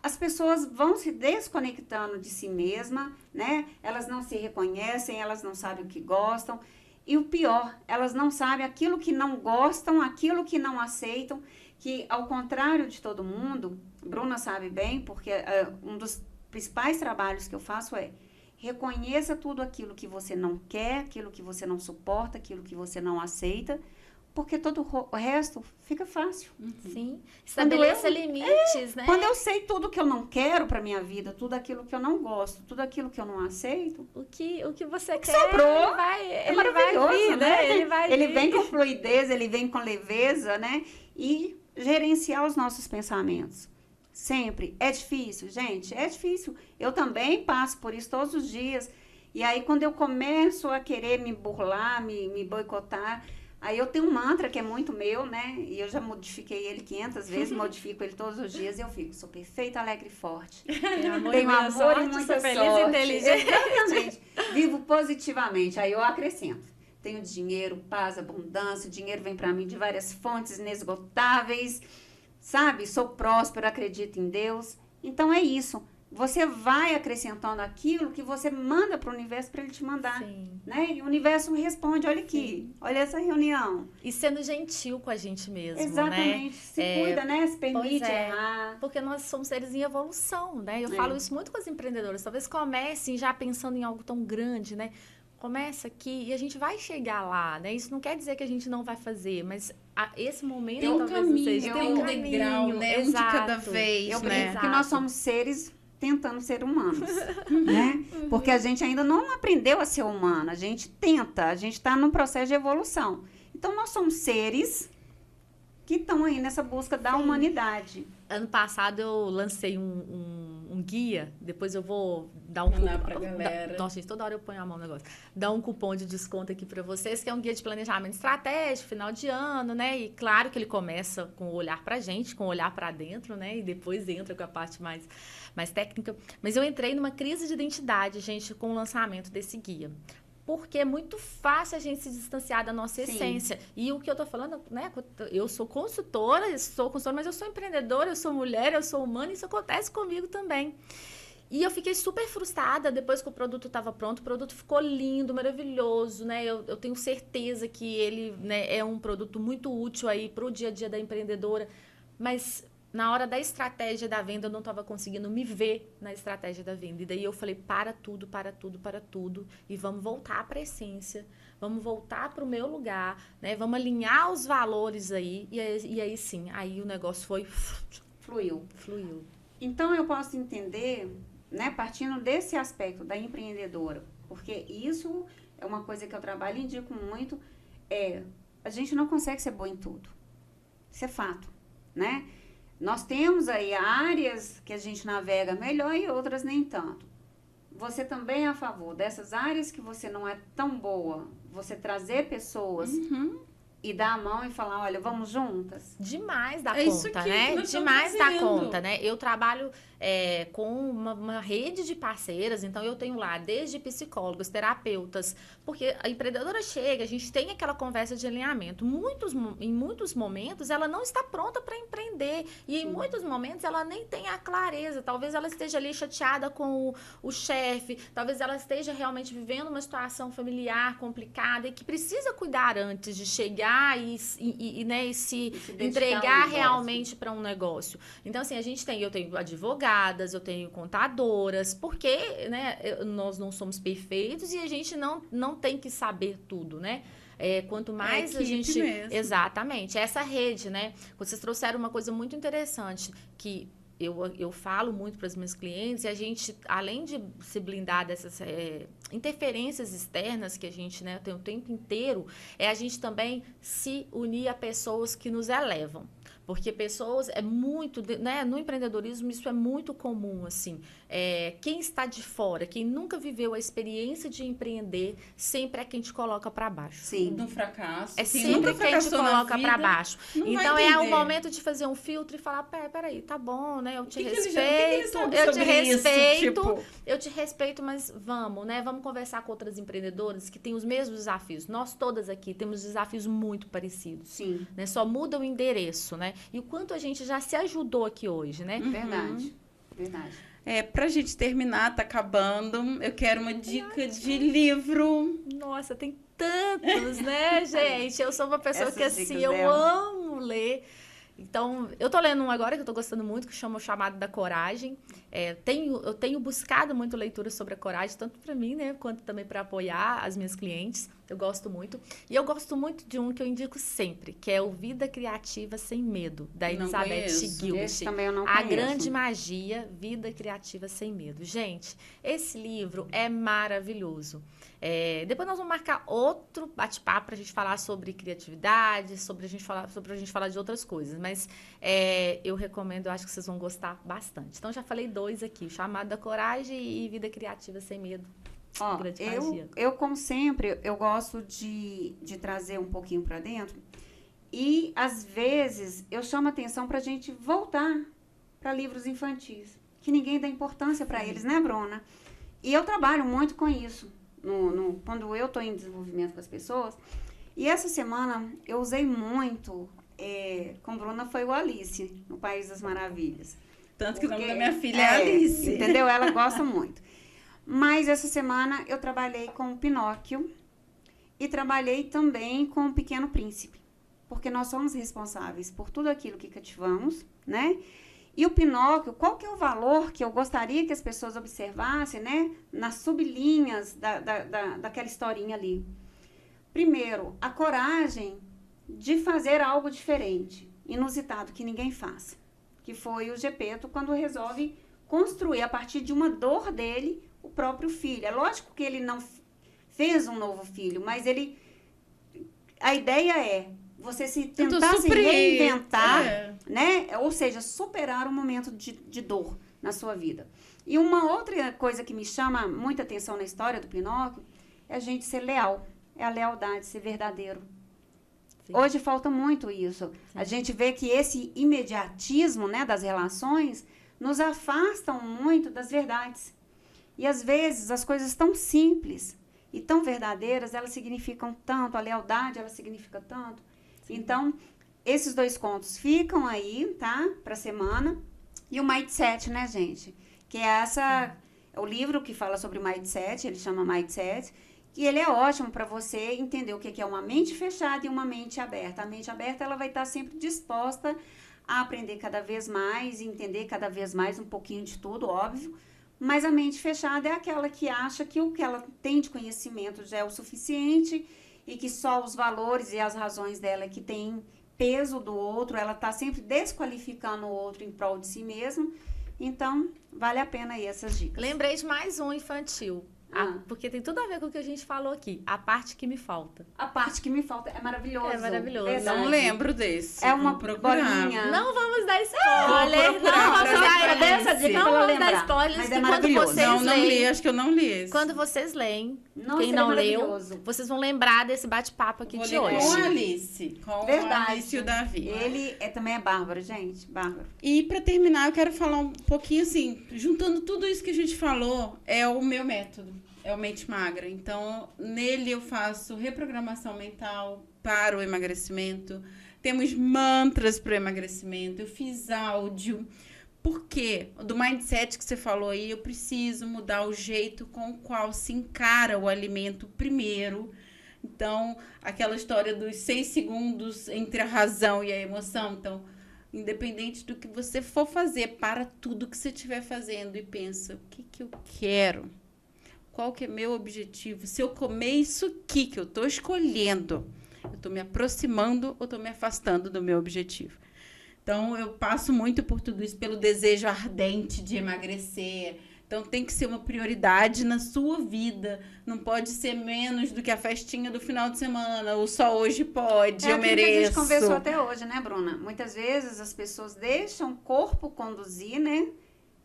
as pessoas vão se desconectando de si mesma, né? Elas não se reconhecem, elas não sabem o que gostam. E o pior, elas não sabem aquilo que não gostam, aquilo que não aceitam, que ao contrário de todo mundo, Bruna sabe bem, porque um dos principais trabalhos que eu faço é reconheça tudo aquilo que você não quer, aquilo que você não suporta, aquilo que você não aceita, porque todo o resto fica fácil. Sim, estabeleça limites, né? Quando eu sei tudo que eu não quero para minha vida, tudo aquilo que eu não gosto, tudo aquilo que eu não aceito, O que você quer, sobrou, ele maravilhoso, vai vir, né? Ele vem com fluidez, ele vem com leveza, né? E gerenciar os nossos pensamentos. Sempre. É difícil, gente, é difícil. Eu também passo por isso todos os dias. E aí, quando eu começo a querer me burlar, me boicotar, aí eu tenho um mantra que é muito meu, né? E eu já modifiquei ele 500 vezes, modifico ele todos os dias e eu fico, sou perfeita, alegre e forte. Tenho amor e muita sou feliz sorte. e inteligente. Exatamente. Vivo positivamente. Aí eu acrescento. Tenho dinheiro, paz, abundância. O dinheiro vem para mim de várias fontes inesgotáveis. Sabe? Sou próspero, acredito em Deus. Então é isso. Você vai acrescentando aquilo que você manda para o universo para ele te mandar. Sim. Né? E o universo responde, olha aqui, olha essa reunião. E sendo gentil com a gente mesmo, Exatamente. né? Se cuida, né? Se permite Pois é. errar. Porque nós somos seres em evolução, né? Eu falo isso muito com as empreendedoras. Talvez comecem já pensando em algo tão grande, né? Começa aqui e a gente vai chegar lá, né? Isso não quer dizer que a gente não vai fazer, mas esse momento Tem um talvez caminho, não seja. tem um degrau, né? Um de cada vez, Eu né? brinco que nós somos seres tentando ser humanos, né? Porque a gente ainda não aprendeu a ser humano, a gente tenta, a gente está num processo de evolução. Então, nós somos seres que estão aí nessa busca da humanidade. Ano passado eu lancei um guia, depois eu vou dar um Mandar cupom. pra galera. Nossa, gente, toda hora eu ponho a mão no negócio. Dar um cupom de desconto aqui para vocês, que é um guia de planejamento estratégico, final de ano, né? E claro que ele começa com o olhar pra gente, com o olhar para dentro, né? E depois entra com a parte mais técnica. Mas eu entrei numa crise de identidade, gente, com o lançamento desse guia. Porque é muito fácil a gente se distanciar da nossa essência. E o que eu tô falando, né? Eu sou consultora, mas eu sou empreendedora, eu sou mulher, eu sou humana, e isso acontece comigo também. E eu fiquei super frustrada depois que o produto estava pronto. O produto ficou lindo, maravilhoso, né? Eu tenho certeza que ele, né, é um produto muito útil aí para o dia a dia da empreendedora. Mas na hora da estratégia da venda, eu não estava conseguindo me ver na estratégia da venda. E daí eu falei, para tudo, e vamos voltar para a essência, vamos voltar para o meu lugar, né? Vamos alinhar os valores aí, e aí sim, aí o negócio foi... Fluiu. Fluiu. Então, eu posso entender, né, partindo desse aspecto da empreendedora, porque isso é uma coisa que eu trabalho e indico muito, a gente não consegue ser boa em tudo. Isso é fato, né? Nós temos aí áreas que a gente navega melhor e outras nem tanto. Você também é a favor dessas áreas que você não é tão boa, você trazer pessoas e dar a mão e falar, olha, vamos juntas? Demais da É isso conta, aqui né? que nós estamos Demais da fazendo. conta, né? Eu trabalho com uma rede de parceiras, então eu tenho lá desde psicólogos, terapeutas, porque a empreendedora chega, a gente tem aquela conversa de alinhamento. Em muitos momentos ela não está pronta para empreender e em muitos momentos ela nem tem a clareza. Talvez ela esteja ali chateada com o chefe, talvez ela esteja realmente vivendo uma situação familiar complicada e que precisa cuidar antes de chegar e se dedicar entregar ao negócio. realmente para um negócio. Então, assim, eu tenho advogadas, eu tenho contadoras, porque, né, nós não somos perfeitos e a gente não tem que saber tudo, né? Quanto mais a equipe gente... mesmo. Exatamente, essa rede, né? Vocês trouxeram uma coisa muito interessante, que eu falo muito para os meus clientes, e a gente, além de se blindar dessas interferências externas que a gente, né, tem o tempo inteiro, a gente também se unir a pessoas que nos elevam. Porque pessoas, né, no empreendedorismo isso é muito comum, assim. Quem está de fora, quem nunca viveu a experiência de empreender, sempre é quem te coloca para baixo. Sim. No fracasso. É Quem sempre nunca quem te fracassou na coloca vida para baixo. não vai Então é o entender. momento de fazer um filtro e falar, peraí, tá bom, né? Eu te que ele respeito, sabe eu te sobre isso? respeito, Tipo- eu te respeito, mas vamos, né? Vamos conversar com outras empreendedoras que têm os mesmos desafios. Nós todas aqui temos desafios muito parecidos. Sim, Né? Só muda o endereço, né? E o quanto a gente já se ajudou aqui hoje, né? verdade. Verdade. Pra gente terminar, tá acabando. Eu quero uma dica de livro. Nossa, tem tantos, né, gente? Eu sou uma pessoa Essas que, assim, dicas eu dela. amo ler. Então, eu tô lendo um agora que eu tô gostando muito, que chama O Chamado da Coragem. Eu tenho buscado muito leitura sobre a coragem, tanto para mim, né, quanto também para apoiar as minhas clientes. Eu gosto muito. E eu gosto muito de um que eu indico sempre, que é o Vida Criativa Sem Medo, da Não Elizabeth conheço. Gilbert. Esse também eu não A conheço. Grande Magia, Vida Criativa Sem Medo. Gente, esse livro é maravilhoso. Depois nós vamos marcar outro bate-papo para a gente falar sobre criatividade, sobre a gente falar de outras coisas. Mas eu recomendo, eu acho que vocês vão gostar bastante. Então, já falei 2 aqui, O Chamado da Coragem e Vida Criativa Sem Medo. Ó, Grande magia. eu, como sempre, eu gosto de trazer um pouquinho para dentro. E, às vezes, eu chamo a atenção para a gente voltar para livros infantis, que ninguém dá importância para eles, né, Bruna? E eu trabalho muito com isso, quando eu estou em desenvolvimento com as pessoas. E essa semana, eu usei muito, com Bruna, foi o Alice, no País das Maravilhas. Tanto que o nome Porque- da minha filha é Alice. Entendeu? Ela gosta muito. Mas essa semana eu trabalhei com o Pinóquio e trabalhei também com o Pequeno Príncipe. Porque nós somos responsáveis por tudo aquilo que cativamos, né? E o Pinóquio, qual que é o valor que eu gostaria que as pessoas observassem, né? Nas sublinhas daquela historinha ali. Primeiro, a coragem de fazer algo diferente, inusitado, que ninguém faz. Que foi o Gepeto quando resolve construir, a partir de uma dor dele, o próprio filho. É lógico que ele não fez um novo filho, mas a ideia é você tentar se reinventar, né? Ou seja, superar um momento de dor na sua vida. E uma outra coisa que me chama muita atenção na história do Pinóquio é a gente ser leal. É a lealdade, ser verdadeiro. Sim. Hoje falta muito isso. Sim. A gente vê que esse imediatismo, né, das relações nos afastam muito das verdades. E às vezes as coisas tão simples e tão verdadeiras, elas significam tanto, a lealdade, ela significa tanto. Sim. Então, esses 2 contos ficam aí, tá? Pra semana. E o Mindset, né, gente? Que é o livro que fala sobre Mindset, ele chama Mindset, e ele é ótimo para você entender o que é uma mente fechada e uma mente aberta. A mente aberta, ela vai estar sempre disposta a aprender cada vez mais, entender cada vez mais um pouquinho de tudo, óbvio. Mas a mente fechada é aquela que acha que o que ela tem de conhecimento já é o suficiente e que só os valores e as razões dela que têm peso do outro, ela está sempre desqualificando o outro em prol de si mesmo. Então, vale a pena aí essas dicas. Lembrei de mais um infantil. Porque tem tudo a ver com o que a gente falou aqui. A parte que me falta. A parte que me falta é maravilhoso. É maravilhoso. Verdade. Não lembro desse. É uma Vou procurar. bolinha. Não vamos dar spoiler. Vou procurar Não pra vamos dar ver. Dessa dica Não pra ela vamos dar lembrar. spoilers. Mas Que é quando maravilhoso. vocês Não li, leem, acho que eu não li esse. quando vocês leem, Nossa, quem ele não é leu, maravilhoso. vocês vão lembrar desse bate-papo aqui Vou de ler hoje. com a Alice. Com Verdade. a Alice e o Davi. Ele também é bárbaro, gente. Bárbaro. E para terminar, eu quero falar um pouquinho assim, juntando tudo isso que a gente falou, é o meu método, é o Mente Magra. Então, nele eu faço reprogramação mental para o emagrecimento, temos mantras para o emagrecimento, eu fiz áudio. Por quê? Do mindset que você falou aí, eu preciso mudar o jeito com o qual se encara o alimento primeiro. Então, aquela história dos 6 segundos entre a razão e a emoção. Então, independente do que você for fazer, para tudo que você estiver fazendo e pensa, o que que eu quero? Qual que é meu objetivo? Se eu comer isso aqui que eu estou escolhendo, eu estou me aproximando ou estou me afastando do meu objetivo? Então, eu passo muito por tudo isso, pelo desejo ardente de emagrecer. Então, tem que ser uma prioridade na sua vida. Não pode ser menos do que a festinha do final de semana. Ou só hoje pode, eu aquilo que a mereço. gente conversou até hoje, né, Bruna? Muitas vezes as pessoas deixam o corpo conduzir, né?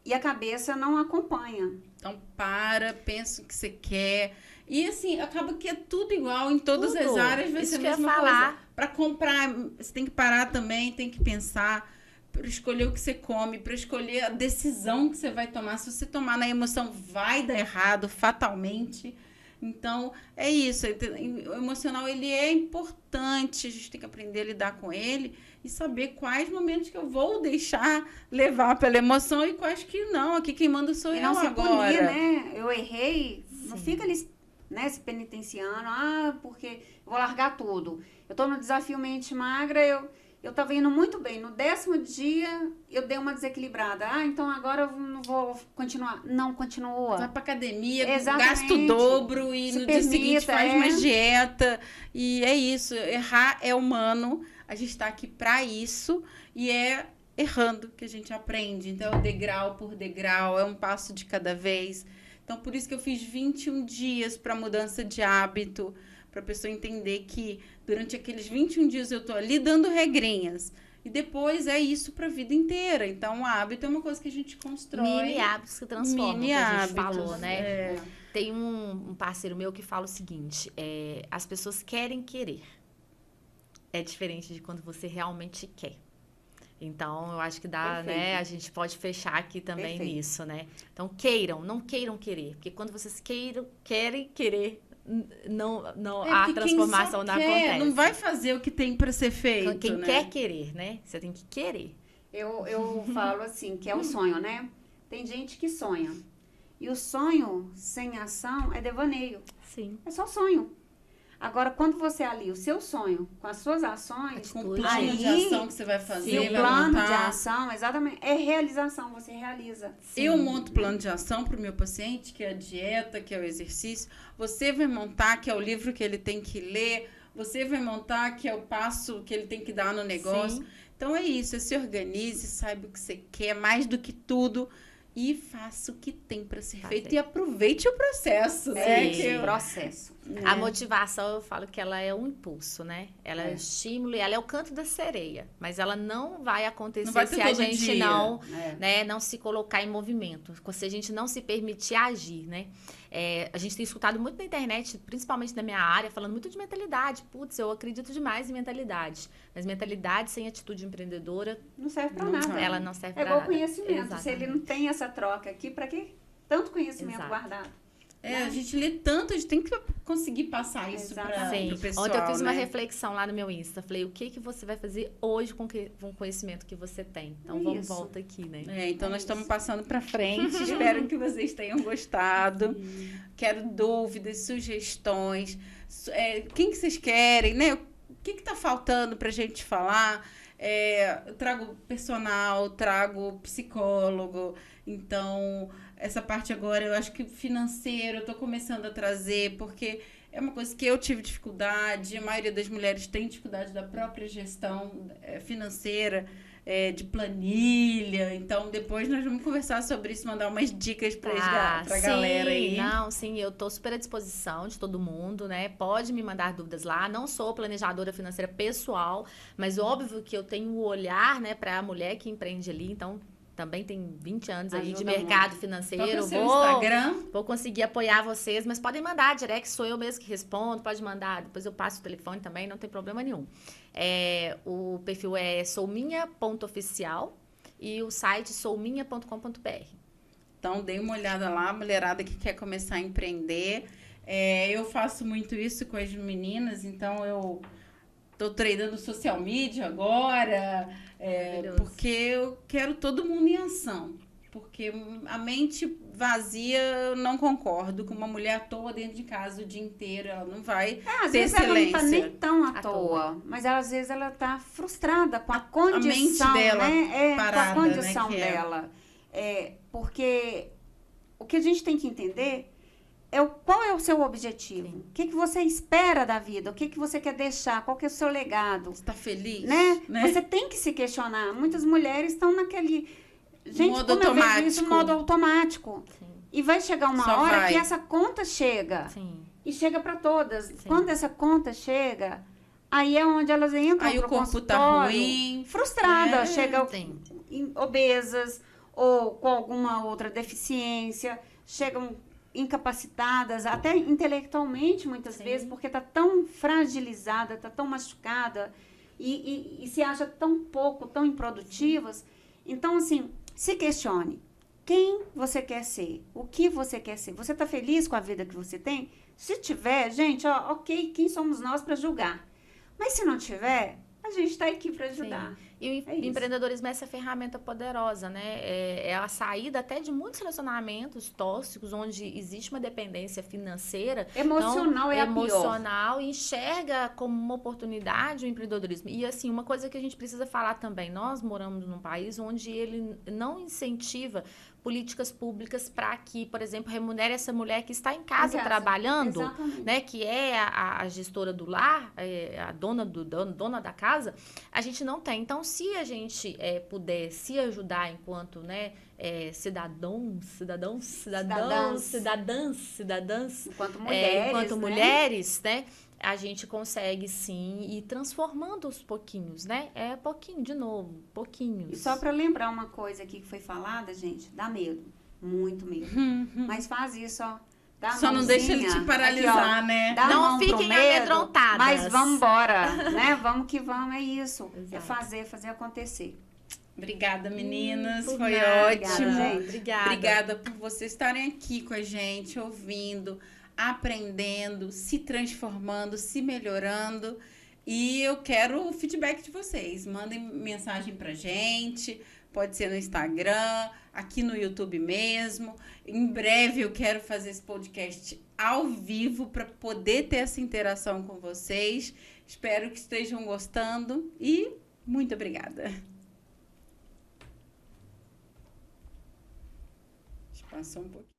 E a cabeça não acompanha. Então, pensa o que você quer. E, assim, acaba que é tudo igual em todas as Tudo. áreas. Vai Isso ser a que eu ia mesma falar. coisa. Para comprar, você tem que parar também, tem que pensar. Para escolher o que você come, para escolher a decisão que você vai tomar. Se você tomar na emoção, vai dar errado, fatalmente. Então, é isso. O emocional, ele é importante. A gente tem que aprender a lidar com ele e saber quais momentos que eu vou deixar levar pela emoção e quais que não. Aqui quem manda sou E eu não se agora. punir, né? Eu errei. Não Sim. fica ali, né, se penitenciando. Porque eu vou largar tudo. Eu tô no desafio Mente Magra, eu tava indo muito bem. No 10º dia, eu dei uma desequilibrada. Então agora eu não vou continuar. Não, continua. Vai pra academia, Exatamente. gasta o dobro e Se no dia seguinte permita, faz é. uma dieta. E é isso. Errar é humano. A gente tá aqui pra isso. E é errando que a gente aprende. Então, é degrau por degrau. É um passo de cada vez. Então, por isso que eu fiz 21 dias para mudança de hábito. Para a pessoa entender que durante aqueles 21 dias eu tô ali dando regrinhas. E depois é isso para a vida inteira. Então, o hábito é uma coisa que a gente constrói. Mini hábitos que transformam, Mini que a gente hábitos, falou, né? é. Tem um parceiro meu que fala o seguinte, as pessoas querem querer. É diferente de quando você realmente quer. Então, eu acho que dá, Perfeito. né? A gente pode fechar aqui também Perfeito. nisso, né? Então, não queiram querer. Porque quando vocês querem querer, não a porque transformação quem só não quer, acontece. não vai fazer o que tem para ser feito, Quem né? quer querer, né? Você tem que querer. Eu falo assim, que é o sonho, né? Tem gente que sonha. E o sonho sem ação é devaneio. Sim. É só sonho. Agora, quando você alia o seu sonho com as suas ações, Com o Atitude. plano de Aí, ação que você vai fazer, e o vai plano de montar. ação, exatamente, é realização, você realiza. Eu monto plano de ação para o meu paciente, que é a dieta, que é o exercício. Você vai montar, que é o livro que ele tem que ler. Você vai montar, que é o passo que ele tem que dar no negócio. Sim. Então, é isso. Se organize, saiba o que você quer, mais do que tudo. E faça o que tem para ser feito. E aproveite o processo, né? Sim. Que Processo. A motivação, eu falo que ela é um impulso, né? Ela é É. estímulo e ela é o canto da sereia. Mas ela não vai acontecer Não vai ter se a todo gente dia. não, É. né, não se colocar em movimento. Se a gente não se permitir agir, né? A gente tem escutado muito na internet, principalmente na minha área, falando muito de mentalidade. Putz, eu acredito demais em mentalidade. Mas mentalidade sem atitude empreendedora, Não serve pra Não nada. vai. ela não serve É para igual nada. conhecimento. Se Exatamente. ele não tem essa troca aqui, pra que tanto conhecimento Exato. guardado? a gente lê tanto, a gente tem que conseguir passar isso para Exatamente. o pessoal, Ontem eu fiz uma né? reflexão lá no meu Insta. Falei, o que você vai fazer hoje com o conhecimento que você tem? Então, vamos Isso. volta aqui, né? Então, nós estamos passando para frente. Espero que vocês tenham gostado. Quero dúvidas, sugestões. Quem que vocês querem, né? O que está faltando para a gente falar? Eu trago personal, trago psicólogo. Então, essa parte agora, eu acho que financeiro, eu estou começando a trazer, porque É uma coisa que eu tive dificuldade, a maioria das mulheres tem dificuldade da própria gestão financeira, de planilha. Então, depois nós vamos conversar sobre isso, mandar umas dicas pra galera aí. Não, sim, eu tô super à disposição de todo mundo, né? Pode me mandar dúvidas lá. Não sou planejadora financeira pessoal, mas óbvio que eu tenho o olhar, né, pra mulher que empreende ali, então também tem 20 anos aí de mercado financeiro. Vou conseguir apoiar vocês, mas podem mandar direct, sou eu mesmo que respondo, pode mandar, depois eu passo o telefone também, não tem problema nenhum. O perfil é souminha.oficial e o site souminha.com.br. Então, dê uma olhada lá, mulherada que quer começar a empreender. Eu faço muito isso com as meninas, então eu tô treinando social media agora, porque eu quero todo mundo em ação. Porque a mente vazia, eu não concordo com uma mulher à toa dentro de casa o dia inteiro. Ela não vai às ter vezes excelência. Ela não tá nem tão à toa, mas às vezes ela tá frustrada com a condição, a mente dela, né? parada, com a condição né, dela. Porque o que a gente tem que entender qual é o seu objetivo. Sim. O que você espera da vida? O que você quer deixar? Qual que é o seu legado? Você tá feliz? Né? Né? Você tem que se questionar. Muitas mulheres estão naquele... Gente, modo como eu vejo automático. isso, modo automático. Sim. E vai chegar uma Só hora vai. que essa conta chega. Sim. E chega para todas. Sim. Quando essa conta chega, aí é onde elas entram Aí pro o corpo tá consultório, ruim. frustrada, chegam Sim. obesas ou com alguma outra deficiência, chegam incapacitadas, até intelectualmente muitas Sim. vezes, porque tá tão fragilizada, tá tão machucada e se acha tão pouco, tão improdutivas. Então, assim, se questione. Quem você quer ser? O que você quer ser? Você está feliz com a vida que você tem? Se tiver, gente, ok, quem somos nós para julgar? Mas se não tiver, a gente está aqui para ajudar. Sim. E o empreendedorismo é essa ferramenta poderosa, né? É a saída até de muitos relacionamentos tóxicos, onde existe uma dependência financeira. Emocional é a pior. Emocional, e enxerga como uma oportunidade o empreendedorismo. E, assim, uma coisa que a gente precisa falar também, nós moramos num país onde ele não incentiva políticas públicas para que, por exemplo, remunere essa mulher que está em casa trabalhando, né, que é a gestora do lar, a dona da casa, a gente não tem. Então, se a gente puder se ajudar enquanto, né, cidadãs, enquanto mulheres, né, a gente consegue sim ir transformando aos pouquinhos, né? Pouquinho de novo, pouquinhos. E só para lembrar uma coisa aqui que foi falada, gente, dá medo, muito medo. Mas faz isso, ó. Só não deixa ele te paralisar, aqui, né? Não fiquem amedrontadas. Mas vamos embora, né? Vamos que vamos, é isso. Exato. É fazer acontecer. Obrigada, meninas. Por Foi nada. ótimo. Gente. Obrigada por vocês estarem aqui com a gente, ouvindo, aprendendo, se transformando, se melhorando. E eu quero o feedback de vocês. Mandem mensagem pra gente. Pode ser no Instagram, aqui no YouTube mesmo. Em breve eu quero fazer esse podcast ao vivo para poder ter essa interação com vocês. Espero que estejam gostando e muito obrigada. Passou um pouquinho.